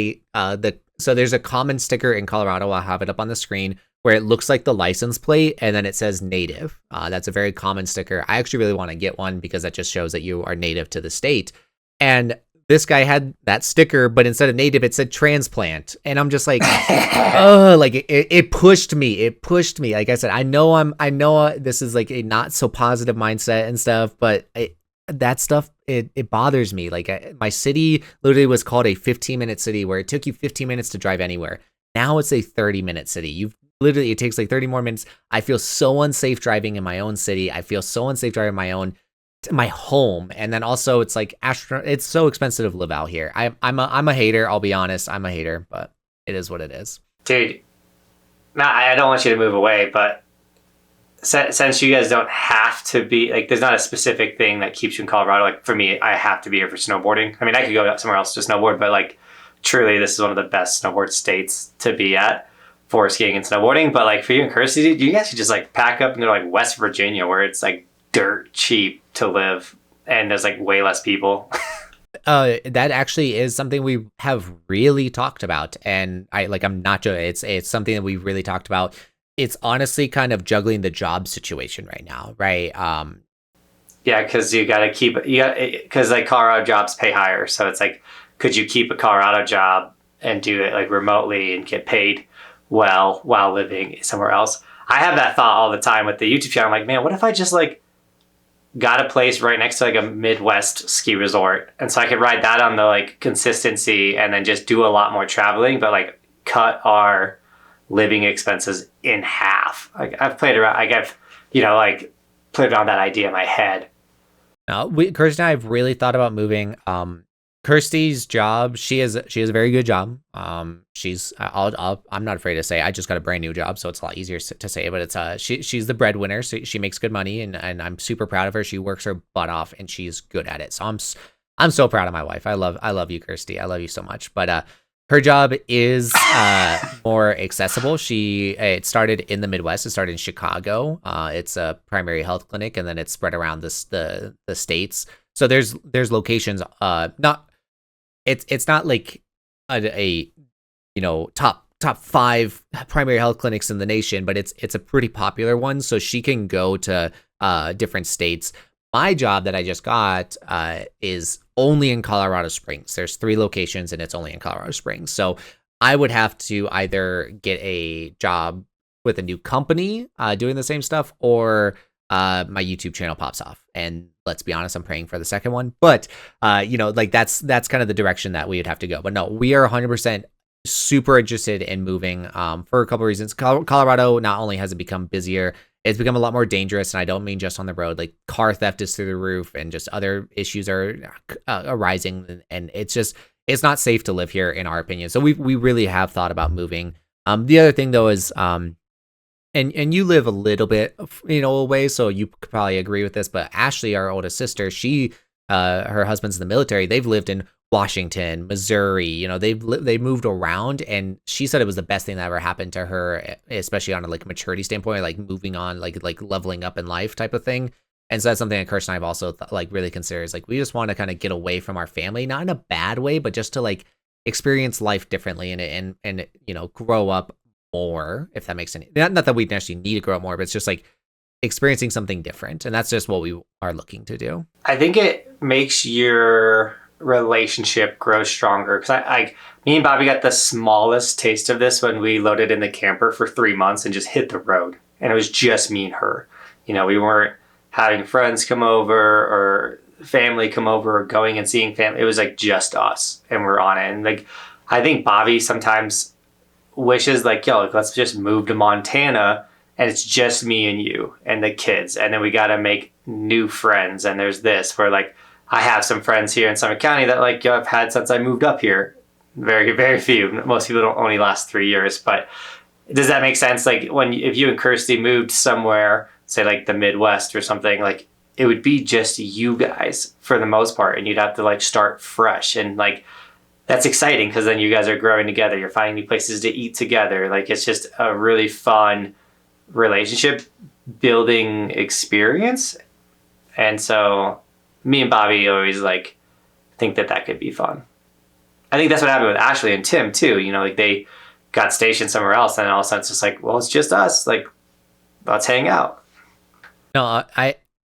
so there's a common sticker in Colorado. I'll have it up on the screen where it looks like the license plate and then it says native. That's a very common sticker. I actually really want to get one because that just shows that you are native to the state. And this guy had that sticker, but instead of native, it said transplant. And I'm just like, oh, like it pushed me. It pushed me. Like I said, I know this is like a not so positive mindset and stuff, but that stuff, it bothers me. Like my city literally was called a 15-minute city where it took you 15 minutes to drive anywhere. Now it's a 30-minute city. It takes like 30 more minutes. I feel so unsafe driving in my own city. I feel so unsafe driving my home. And then also it's like it's so expensive to live out here. I'm a hater. I'll be honest. I'm a hater, but it is what it is. Dude, I don't want you to move away, but since you guys don't have to be, like, there's not a specific thing that keeps you in Colorado. Like, for me, I have to be here for snowboarding. I mean, I could go somewhere else to snowboard, but, like, truly, this is one of the best snowboard states to be at for skiing and snowboarding. But, like, for you and Kirsty, you guys should just, like, pack up and go to, like, West Virginia, where it's, like, dirt cheap to live, and there's, like, way less people. That actually is something we have really talked about. And I'm not joking. It's something that we've really talked about. It's honestly kind of juggling the job situation right now, right? Yeah, because because like Colorado jobs pay higher, so it's like, could you keep a Colorado job and do it like remotely and get paid well while living somewhere else? I have that thought all the time with the YouTube channel. I'm like, man, what if I just like got a place right next to like a Midwest ski resort, and so I could ride that on the like consistency and then just do a lot more traveling, but like cut our living expenses in half. Like I've played around, played around that idea in my head. Kirsty and I have really thought about moving. Kirsty's job, she has a very good job. I'm not afraid to say I just got a brand new job, so it's a lot easier to say. But it's she's the breadwinner, so she makes good money, and I'm super proud of her. She works her butt off, and she's good at it. So I'm so proud of my wife. I love you, Kirsty. I love you so much. But her job is more accessible. It started in the Midwest. It started in Chicago. It's a primary health clinic, and then it's spread around the states. So there's locations. It's not like a top 5 primary health clinics in the nation, but it's a pretty popular one. So she can go to different states. My job that I just got is only in Colorado Springs. There's 3 locations and it's only in Colorado Springs. So I would have to either get a job with a new company doing the same stuff, or my YouTube channel pops off. And let's be honest, I'm praying for the second one. But that's kind of the direction that we would have to go. But no, we are 100% super interested in moving for a couple of reasons. Colorado, not only has it become busier, it's become a lot more dangerous, and I don't mean just on the road. Like car theft is through the roof, and just other issues are arising, and it's not safe to live here, in our opinion. So we really have thought about moving. The other thing though is and you live a little bit away, so you could probably agree with this. But Ashley, our oldest sister, her husband's in the military. They've lived in Washington, Missouri, they moved around, and she said it was the best thing that ever happened to her, especially on a like maturity standpoint, like moving on, like leveling up in life type of thing. And so that's something that Kirsten and I've also really considered, is like, we just want to kind of get away from our family, not in a bad way, but just to like experience life differently and grow up more, if that makes any, not that we necessarily need to grow up more, but it's just like experiencing something different. And that's just what we are looking to do. I think it makes your relationship grow stronger, because me and Bobby got the smallest taste of this when we loaded in the camper for 3 months and just hit the road, and it was just me and her. We weren't having friends come over or family come over or going and seeing family. It was like just us, and we're on it. And like I think Bobby sometimes wishes like, yo, let's just move to Montana and it's just me and you and the kids, and then we got to make new friends. And there's this where like I have some friends here in Summit County that like I've had since I moved up here. Very, very few. Most people don't only last 3 years. But does that make sense? Like if you and Kirsty moved somewhere, say like the Midwest or something, like it would be just you guys for the most part, and you'd have to like start fresh. And like that's exciting, because then you guys are growing together. You're finding new places to eat together. Like it's just a really fun relationship building experience. And so me and Bobby always like think that could be fun. I think that's what happened with Ashley and Tim too. You know, like they got stationed somewhere else, and all of a sudden it's just like, well, it's just us. Like, let's hang out. No,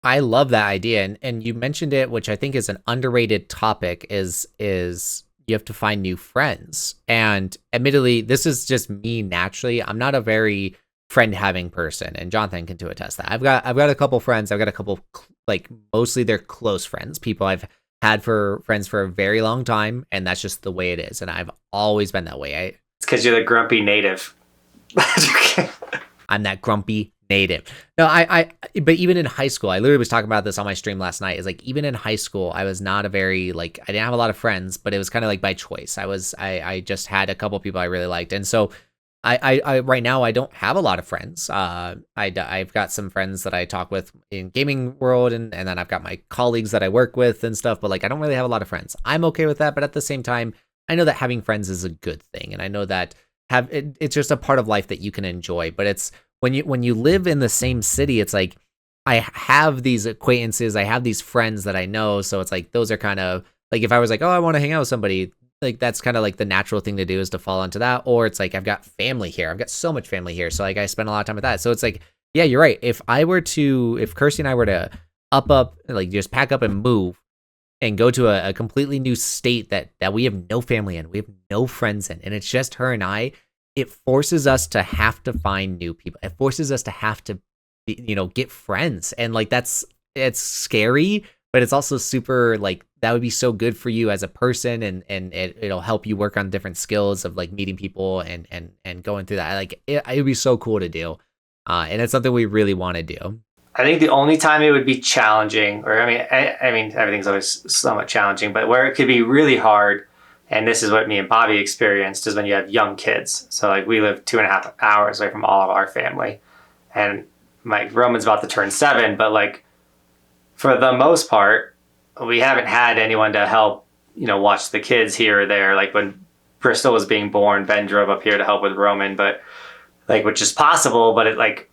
I love that idea, and you mentioned it, which I think is an underrated topic. Is you have to find new friends, and admittedly, this is just me naturally. I'm not a very friend having person, and Johnathan can attest that. I've got a couple friends. I've got a couple like mostly they're close friends, people I've had for friends for a very long time, and that's just the way it is, and I've always been that way. It's because you're the grumpy native. I'm that grumpy native. No, but even in high school, I literally was talking about this on my stream last night, is like, even in high school, I was not a very, like, I didn't have a lot of friends, but it was kind of like by choice. I just had a couple people I really liked. And so I right now, I don't have a lot of friends. I've got some friends that I talk with in gaming world, and then I've got my colleagues that I work with and stuff, but like, I don't really have a lot of friends. I'm okay with that. But at the same time, I know that having friends is a good thing. And I know that it's just a part of life that you can enjoy, but it's, when you live in the same city, it's like, I have these acquaintances, I have these friends that I know, so it's like, those are kind of like, if I was like, oh, I want to hang out with somebody, like that's kind of like the natural thing to do, is to fall into that. Or it's like, I've got family here, I've got so much family here, so like I spend a lot of time with that. So it's like, yeah, you're right. If Kirsty and I were to like just pack up and move and go to a completely new state that we have no family in, we have no friends in, and it's just her and I, it forces us to have to find new people. It forces us to have to, get friends. And like, it's scary, but it's also super, like, that would be so good for you as a person. And it'll help you work on different skills of like meeting people and going through that. Like, it would be so cool to do. And it's something we really want to do. I think the only time it would be challenging, or I mean, everything's always somewhat challenging, but where it could be really hard, and this is what me and Bobby experienced, is when you have young kids. So like, we live 2.5 hours away from all of our family, and Roman's about to turn 7, but like, for the most part, we haven't had anyone to help, watch the kids here or there. Like when Bristol was being born, Ben drove up here to help with Roman, but like, which is possible, but it like,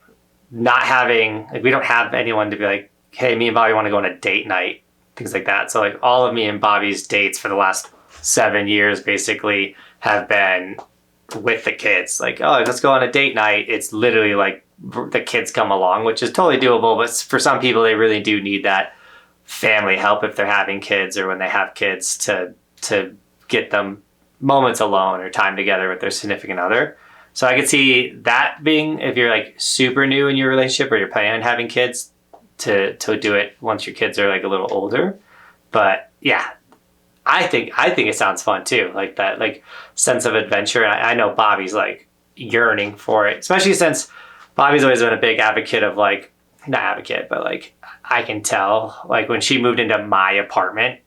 not having, like, we don't have anyone to be like, hey, me and Bobby want to go on a date night, things like that. So like, all of me and Bobby's dates for the last 7 years basically have been with the kids. Like, oh, let's go on a date night. It's literally like the kids come along, which is totally doable. But for some people, they really do need that family help if they're having kids, or when they have kids, to get them moments alone or time together with their significant other. So I could see that being, if you're like super new in your relationship, or you're planning on having kids, to do it once your kids are like a little older. But yeah, I think it sounds fun too. Like that, like, sense of adventure. And I know Bobby's like yearning for it, especially since Bobby's always been a big advocate of like, not advocate, but like, I can tell, like, when she moved into my apartment,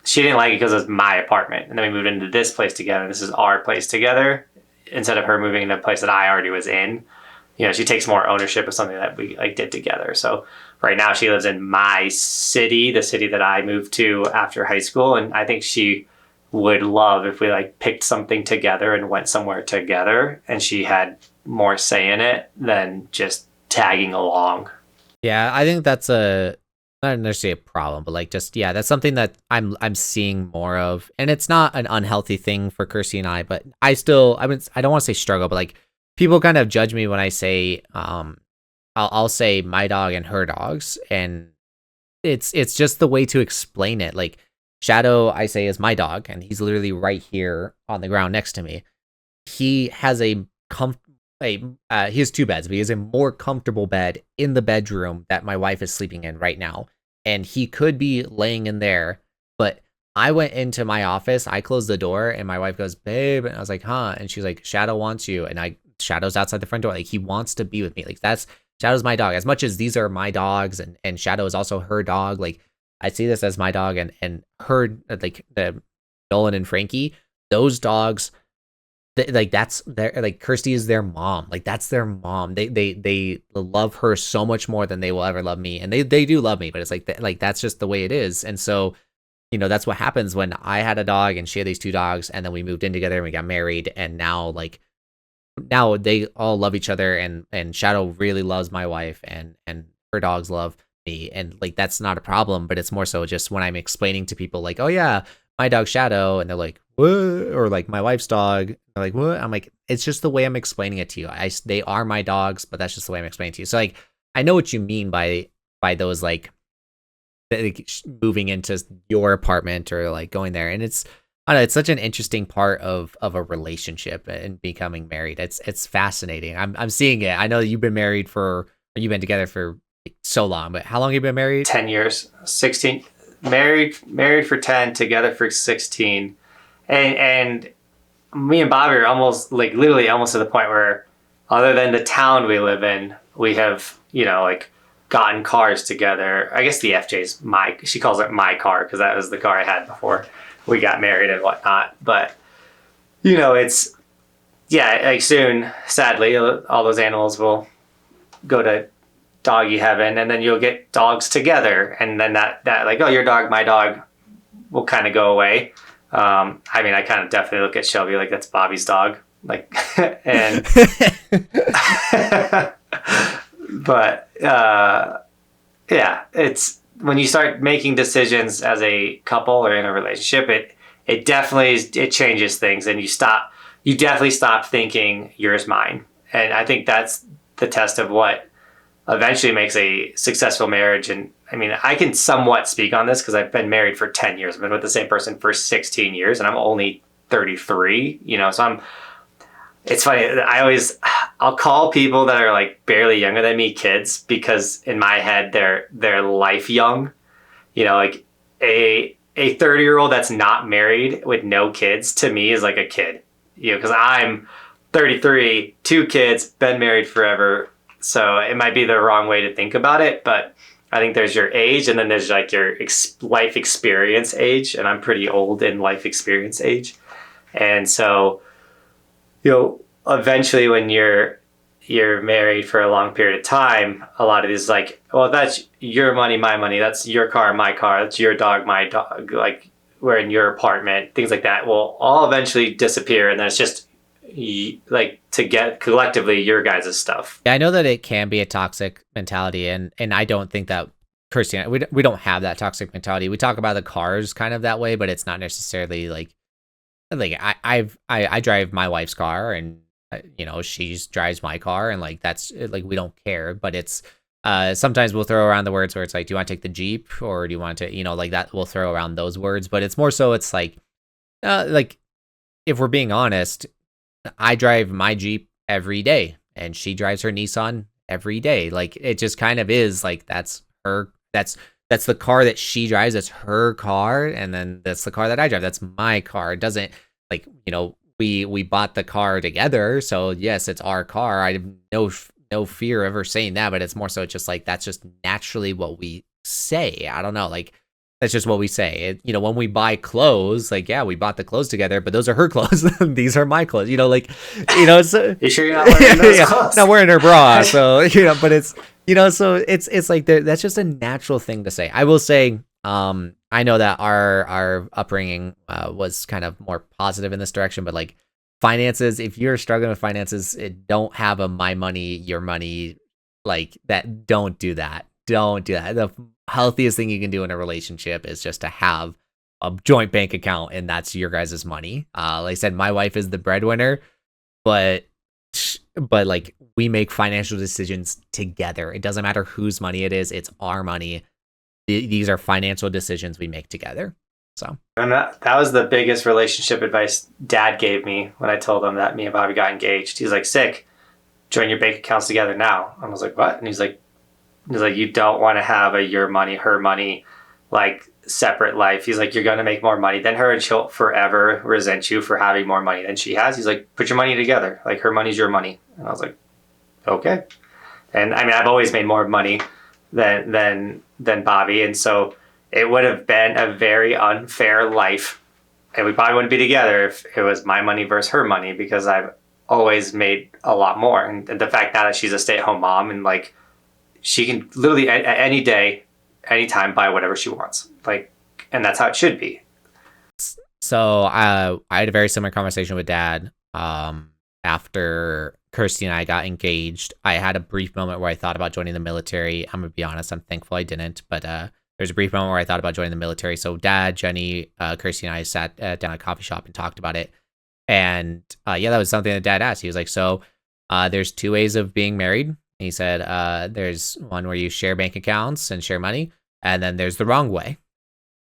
she didn't like it because it was my apartment. And then we moved into this place together. This is our place together, instead of her moving into a place that I already was in. She takes more ownership of something that we like did together. So right now she lives in my city, the city that I moved to after high school. And I think she would love if we like picked something together and went somewhere together, and she had more say in it than just tagging along. Yeah, I think that's not necessarily a problem, but like, just, yeah, that's something that I'm seeing more of. And it's not an unhealthy thing for Kirsty and I, but I don't want to say struggle, but like, people kind of judge me when I say, I'll say my dog and her dogs, and it's just the way to explain it. Like, Shadow, I say, is my dog, and he's literally right here on the ground next to me. He has he has 2 beds, but he has a more comfortable bed in the bedroom that my wife is sleeping in right now. And he could be laying in there, but I went into my office, I closed the door, and my wife goes, babe, and I was like, huh? And she's like, Shadow wants you. And Shadow's outside the front door. Like, he wants to be with me. Like, Shadow's my dog. As much as these are my dogs, and Shadow is also her dog, like, I see this as my dog, and her, like, the Nolan and Frankie, those dogs, like, that's their, like, Kirsty is their mom. Like, that's their mom. They love her so much more than they will ever love me. And they do love me, but it's like that's just the way it is. And so, that's what happens when I had a dog and she had these 2 dogs, and then we moved in together and we got married, and now they all love each other, and Shadow really loves my wife, and her dogs love me, and like that's not a problem. But it's more so just when I'm explaining to people like, oh yeah, my dog Shadow, and they're like, what? Or like my wife's dog, they're like, what? I'm like, it's just the way I'm explaining it to you. They are my dogs, but that's just the way I'm explaining to you. So like I know what you mean by those like moving into your apartment or like going there, and it's, I don't know, it's such an interesting part of a relationship and becoming married. It's fascinating. I'm seeing it. I know you've been married you've been together for so long, but how long have you been married? 10 years, 16, married for 10, together for 16. And me and Bobby are almost like literally almost to the point where other than the town we live in, we have, like gotten cars together. I guess the FJ's she calls it my car because that was the car I had before we got married and whatnot. But, it's, yeah, like soon, sadly, all those animals will go to doggy heaven, and then you'll get dogs together. And then that like, oh, your dog, my dog will kind of go away. I mean, I kind of definitely look at Shelby like that's Bobby's dog. Like, and, but, yeah, it's when you start making decisions as a couple or in a relationship, it definitely it changes things, and you definitely stop thinking yours mine. And I think that's the test of what eventually makes a successful marriage. And I mean, I can somewhat speak on this because I've been married for 10 years. I've been with the same person for 16 years, and I'm only 33, so it's funny. I'll call people that are like barely younger than me kids, because in my head, they're life young, like a 30-year-old that's not married with no kids to me is like a kid, because I'm 33, 2 kids, been married forever. So it might be the wrong way to think about it, but I think there's your age, and then there's like your life experience age, and I'm pretty old in life experience age. And so, eventually when you're married for a long period of time, a lot of these like, well, that's your money, my money, that's your car, my car, that's your dog, my dog, like we're in your apartment, things like that will all eventually disappear, and then it's just like to get collectively your guys' stuff. Yeah, I know that it can be a toxic mentality, and I don't think that Kirsty and we don't have that toxic mentality. We talk about the cars kind of that way, but it's not necessarily like I drive my wife's car, and she drives my car, and like that's like we don't care. But it's sometimes we'll throw around the words where it's like, do you want to take the Jeep, or do you want to, like that, we'll throw around those words. But it's more so it's like if we're being honest, I drive my Jeep every day, and she drives her Nissan every day. Like it just kind of is like that's the car that she drives. It's her car, and then that's the car that I drive. That's my car. It doesn't like we bought the car together, so yes, it's our car. I have no fear of ever saying that, but it's more so just like that's just naturally what we say. I don't know, like that's just what we say. When we buy clothes, like, yeah, we bought the clothes together, but those are her clothes. These are my clothes. So, you sure you're not wearing those clothes? Not wearing her bra. So, but it's, so it's like that's just a natural thing to say. I will say, I know that our upbringing was kind of more positive in this direction, but like finances, if you're struggling with finances, don't have a my money, your money, like that. Don't do that. Don't do that. The healthiest thing you can do in a relationship is just to have a joint bank account, and that's your guys' money. Like I said, my wife is the breadwinner, but like we make financial decisions together. It doesn't matter whose money it is. It's our money. These are financial decisions we make together. So, and that was the biggest relationship advice Dad gave me when I told him that me and Bobby got engaged. He's like, sick, join your bank accounts together now. I was like, what? And he's like, you don't want to have a your money, her money, like separate life. He's like, you're going to make more money than her, and she'll forever resent you for having more money than she has. He's like, put your money together. Like her money's your money. And I was like, okay. And I mean, I've always made more money than Bobby. And so it would have been a very unfair life. And we probably wouldn't be together if it was my money versus her money, because I've always made a lot more. And the fact now that she's a stay-at-home mom, and like, she can literally at any day, anytime buy whatever she wants. Like, and that's how it should be. So I had a very similar conversation with Dad. after Kirsty and I got engaged, I had a brief moment where I thought about joining the military. I'm gonna be honest, I'm thankful I didn't, but there's a brief moment where I thought about joining the military. So Dad, Jenny, Kirsty, and I sat down at a coffee shop and talked about it. And that was something that Dad asked. He was like, "So, there's two ways of being married." He said, "There's one where you share bank accounts and share money, and then there's the wrong way."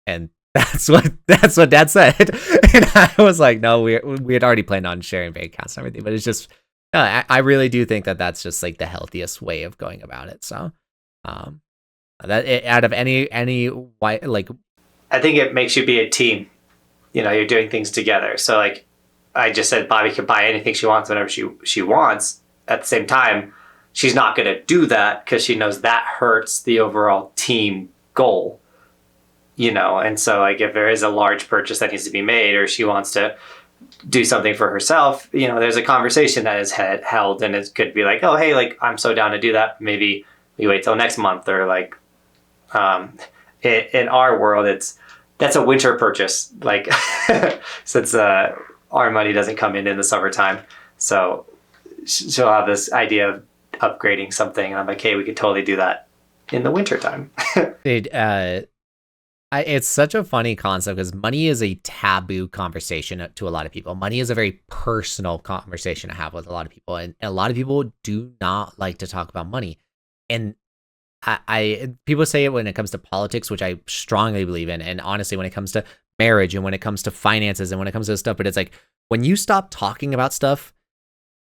And that's what Dad said. And I was like, "No, we had already planned on sharing bank accounts and everything." But it's just, I really do think that that's just like the healthiest way of going about it. So, out of any like, I think it makes you be a team. You're doing things together. So like I just said, Bobby can buy anything she wants whenever she wants. At the same time, she's not going to do that because she knows that hurts the overall team goal. And so like if there is a large purchase that needs to be made, or she wants to do something for herself, there's a conversation that is held, and it could be like, oh, hey, like I'm so down to do that. Maybe we wait till next month, or like, in our world, that's a winter purchase. Like since our money doesn't come in the summertime, so she'll have this idea of upgrading something, and I'm like, hey, we could totally do that in the wintertime. It's such a funny concept because money is a taboo conversation to a lot of people. Money is a very personal conversation to have with a lot of people, and a lot of people do not like to talk about money. And people say it when it comes to politics, which I strongly believe in, and honestly, when it comes to marriage and when it comes to finances and when it comes to this stuff, but it's like when you stop talking about stuff,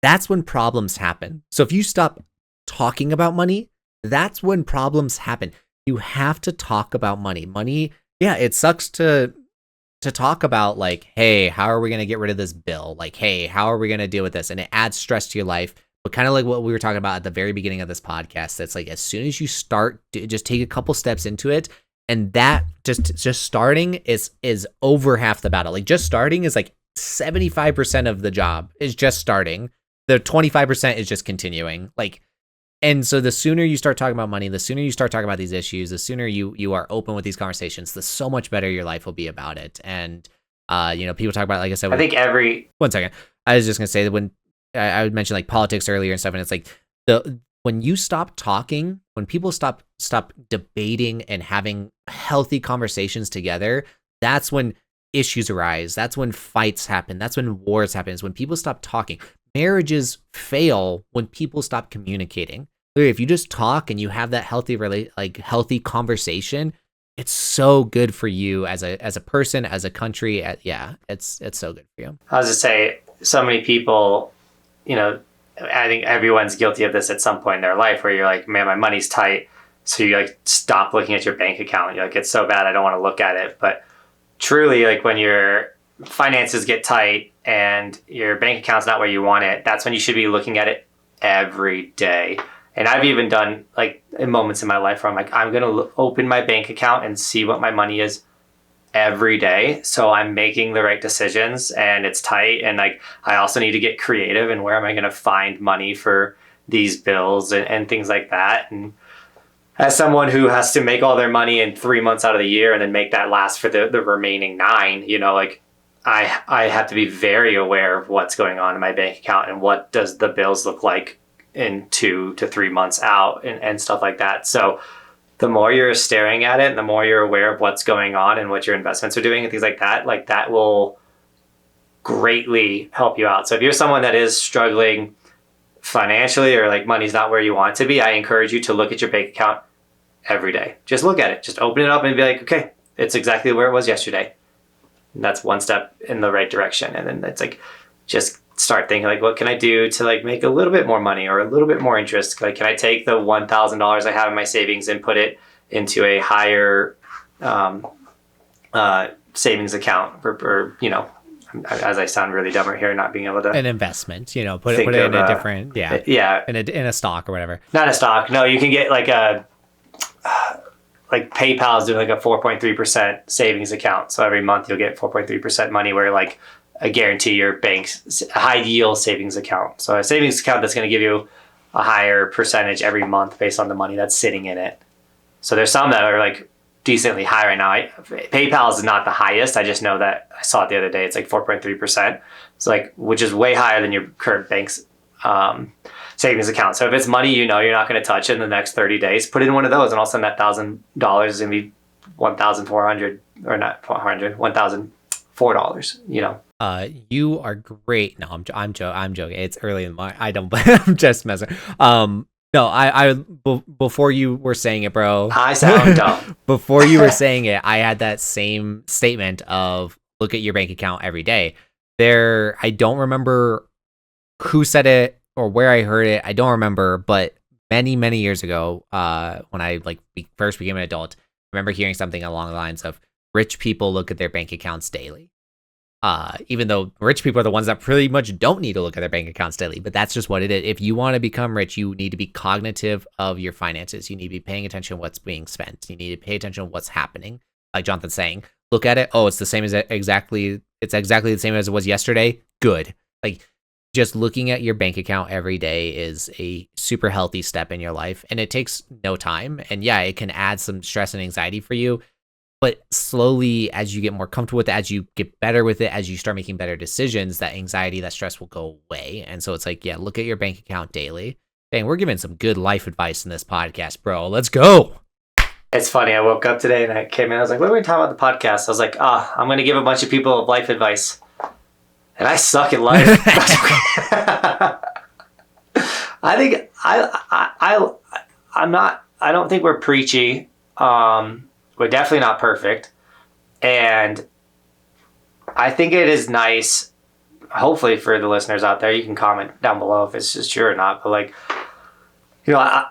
that's when problems happen. So if you stop talking about money, that's when problems happen. You have to talk about money. Money, yeah, it sucks to talk about like, hey, how are we going to get rid of this bill? Like, hey, how are we going to deal with this? And it adds stress to your life. But kind of like what we were talking about at the very beginning of this podcast, that's like as soon as you start, just take a couple steps into it, and that just starting is over half the battle. Like just starting is like 75% of the job is just starting. The 25% is just continuing. Like, and so the sooner you start talking about money, the sooner you start talking about these issues, the sooner you are open with these conversations, the so much better your life will be about it. And people talk about, like I said, I think one second, I was just gonna say that when I would mention like politics earlier and stuff, and it's like when you stop talking, when people stop debating and having healthy conversations together, that's when issues arise. That's when fights happen. That's when wars happen. Is when people stop talking. Marriages fail when people stop communicating. If you just talk and you have that healthy conversation, it's so good for you as a person, as a country. It's so good for you. I was just say, so many people, I think everyone's guilty of this at some point in their life where you're like, man, my money's tight. So you like stop looking at your bank account. You're like, it's so bad, I don't want to look at it. But truly, like when your finances get tight and your bank account's not where you want it, that's when you should be looking at it every day. And I've even done like in moments in my life where I'm like, I'm going to open my bank account and see what my money is every day. So I'm making the right decisions, and it's tight. And like, I also need to get creative and where am I going to find money for these bills and things like that. And as someone who has to make all their money in 3 months out of the year and then make that last for the remaining 9, like I have to be very aware of what's going on in my bank account and what does the bills look like in 2 to 3 months out and stuff like that. So the more you're staring at it and the more you're aware of what's going on and what your investments are doing and things like that will greatly help you out. So if you're someone that is struggling financially or like money's not where you want it to be, I encourage you to look at your bank account every day. Just look at it. Just open it up and be like, okay, it's exactly where it was yesterday. And that's one step in the right direction. And then it's like, just start thinking like, what can I do to like make a little bit more money or a little bit more interest? Like, can I take the $1,000 I have in my savings and put it into a higher savings account or as I sound really dumb right here, not being able to an investment, put it in a different, in a stock or whatever. Not a stock. No, you can get like like PayPal is doing like a 4.3% savings account. So every month you'll get 4.3% money, where like I guarantee your bank's high yield savings account. So a savings account that's going to give you a higher percentage every month based on the money that's sitting in it. So there's some that are like decently high right now. PayPal is not the highest. I just know that I saw it the other day. It's like 4.3%. It's like, which is way higher than your current bank's savings account. So if it's money, you know, you're not going to touch it in the next 30 days, put it in one of those, and all of a sudden that $1,000 is going to be $1,400, or not 400, $1,004, you know. You are great. No, I'm joking. It's early in my, I don't, I'm just messing. No, before you were saying it, bro. I sound dumb. Before you were saying it, I had that same statement of look at your bank account every day. I don't remember who said it or where I heard it. I don't remember, but many, many years ago, when I first became an adult, I remember hearing something along the lines of rich people look at their bank accounts daily. Even though rich people are the ones that pretty much don't need to look at their bank accounts daily, but that's just what it is. If you want to become rich, you need to be cognitive of your finances. You need to be paying attention to what's being spent. You need to pay attention to what's happening. Like Jonathan's saying, look at it. Oh, it's the same as exactly the same as it was yesterday. Good. Like just looking at your bank account every day is a super healthy step in your life, and it takes no time. And yeah, it can add some stress and anxiety for you. But slowly, as you get more comfortable with it, as you get better with it, as you start making better decisions, that anxiety, that stress will go away. And so it's like, yeah, look at your bank account daily. Dang, we're giving some good life advice in this podcast, bro. Let's go. It's funny. I woke up today and I came in. I was like, what are we talking about the podcast? I was like, I'm going to give a bunch of people life advice. And I suck at life. I think I don't think we're preachy. We're definitely not perfect. And I think it is nice, hopefully for the listeners out there, you can comment down below if it's just true or not. But like, you know,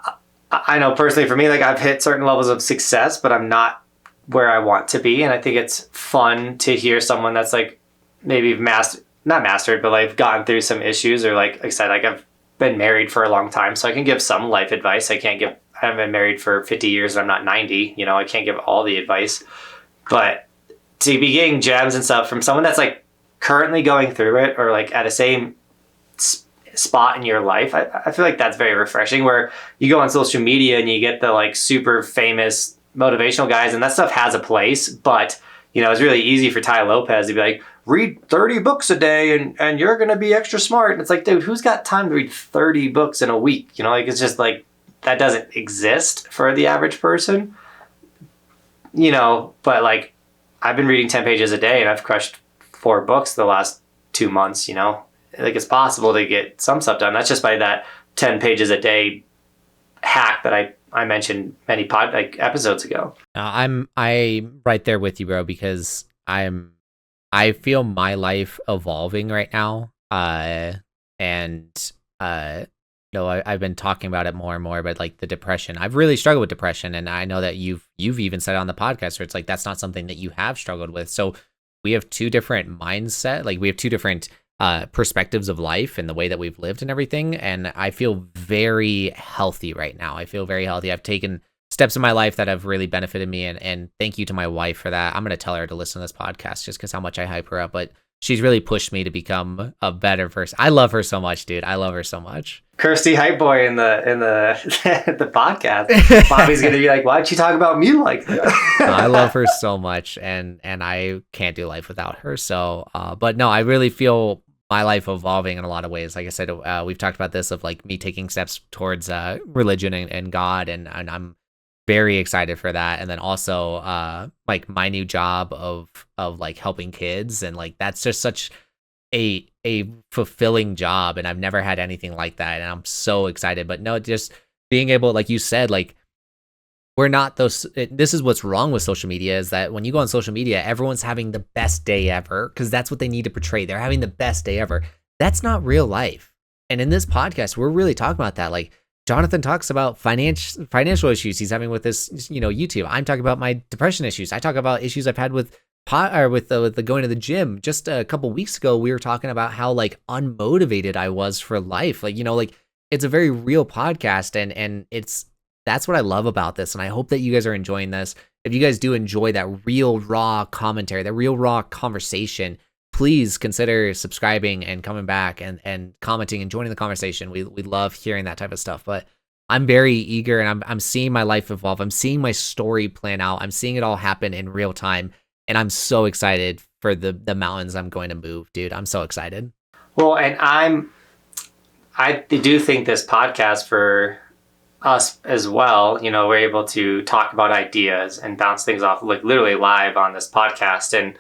I know personally for me, like I've hit certain levels of success, but I'm not where I want to be. And I think it's fun to hear someone that's like maybe not mastered, but like gotten through some issues, or like I said, like I've been married for a long time, so I can give some life advice. I haven't been married for 50 years and I'm not 90. You know, I can't give all the advice. But to be getting gems and stuff from someone that's like currently going through it, or like at a same spot in your life, I feel like that's very refreshing, where you go on social media and you get the like super famous motivational guys, and that stuff has a place. But, you know, it's really easy for Ty Lopez to be like, read 30 books a day and you're going to be extra smart. And it's like, dude, who's got time to read 30 books in a week? You know, like it's just like, that doesn't exist for the average person, you know. But like I've been reading 10 pages a day and I've crushed 4 books the last 2 months, you know. Like it's possible to get some stuff done. That's just by that 10 pages a day hack that I mentioned many episodes ago. I'm right there with you, bro, because I feel my life evolving right now. No, I've been talking about it more and more, but like the depression, I've really struggled with depression. And I know that you've even said on the podcast where it's like, that's not something that you have struggled with. So we have two different mindset, like we have two different perspectives of life and the way that we've lived and everything. And I feel very healthy right now. I feel very healthy. I've taken steps in my life that have really benefited me. And thank you to my wife for that. I'm going to tell her to listen to this podcast just because how much I hype her up. But she's really pushed me to become a better person. I love her so much, dude. I love her so much. Kirsty hype boy in the the podcast. Bobby's gonna be like, why'd you talk about me like that? I love her so much, and I can't do life without her. So, but no, I really feel my life evolving in a lot of ways. Like I said, we've talked about this of like me taking steps towards religion and God, and I'm very excited for that. And then also like my new job of like helping kids, and like that's just such a fulfilling job, and I've never had anything like that, and I'm so excited. But no, just being able, like you said, like we're not those. This is what's wrong with social media, is that when you go on social media, everyone's having the best day ever because that's what they need to portray. They're having the best day ever. That's not real life. And in this podcast, we're really talking about that. Like Johnathan talks about financial issues he's having with this, YouTube. I'm talking about my depression issues. I talk about issues I've had with the going to the gym. Just a couple weeks ago, we were talking about how like unmotivated I was for life. Like, like it's a very real podcast, and that's what I love about this. And I hope that you guys are enjoying this. If you guys do enjoy that real raw commentary, that real raw conversation, please consider subscribing and coming back and commenting and joining the conversation. We love hearing that type of stuff. But I'm very eager, and I'm seeing my life evolve. I'm seeing my story plan out. I'm seeing it all happen in real time, and I'm so excited for the mountains I'm going to move, dude. I'm so excited. Well, and I do think this podcast for us as well, you know, we're able to talk about ideas and bounce things off like literally live on this podcast. And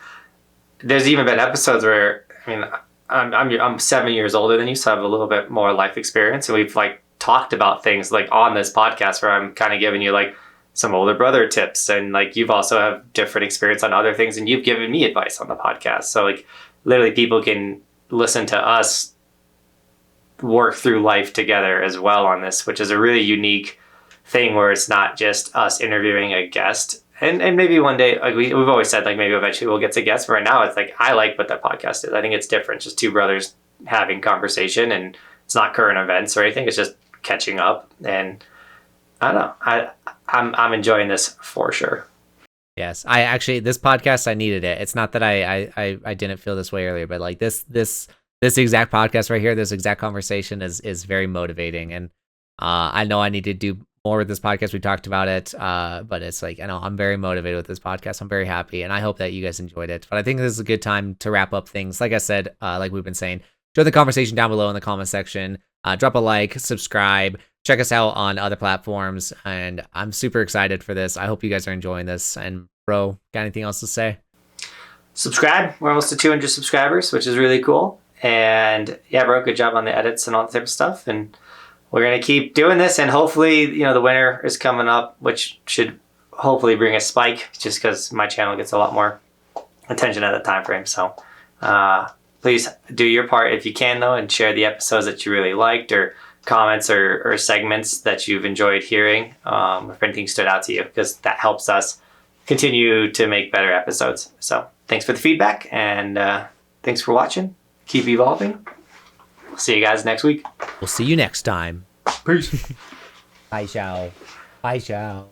there's even been episodes where, I mean, I'm 7 years older than you, so I have a little bit more life experience, and we've like talked about things like on this podcast where I'm kind of giving you like some older brother tips, and like you've also have different experience on other things, and you've given me advice on the podcast. So like literally people can listen to us work through life together as well on this, which is a really unique thing where it's not just us interviewing a guest. And maybe one day, like we've always said, like maybe eventually we'll get to guests. But right now, it's like I like what that podcast is. I think it's different, just two brothers having conversation, and it's not current events or anything. It's just catching up, and I don't know. I'm enjoying this for sure. Yes, I actually, this podcast, I needed it. It's not that I didn't feel this way earlier, but like this exact podcast right here, this exact conversation is very motivating, and I know I need to do more with this podcast. We talked about it, but it's like, I know I'm very motivated with this podcast. I'm very happy, and I hope that you guys enjoyed it. But I think this is a good time to wrap up things. Like I said, like we've been saying, join the conversation down below in the comment section. Drop a like, subscribe, check us out on other platforms, and I'm super excited for this. I hope you guys are enjoying this. And bro, got anything else to say? Subscribe. We're almost to 200 subscribers, which is really cool. And yeah, bro, good job on the edits and all that type of stuff. And we're going to keep doing this, and hopefully, you know, the winter is coming up, which should hopefully bring a spike, just because my channel gets a lot more attention at that time frame. So please do your part if you can, though, and share the episodes that you really liked, or comments or segments that you've enjoyed hearing, if anything stood out to you, because that helps us continue to make better episodes. So thanks for the feedback, and thanks for watching. Keep evolving. We'll see you guys next week. We'll see you next time. Peace. Bye, ciao. Bye, ciao.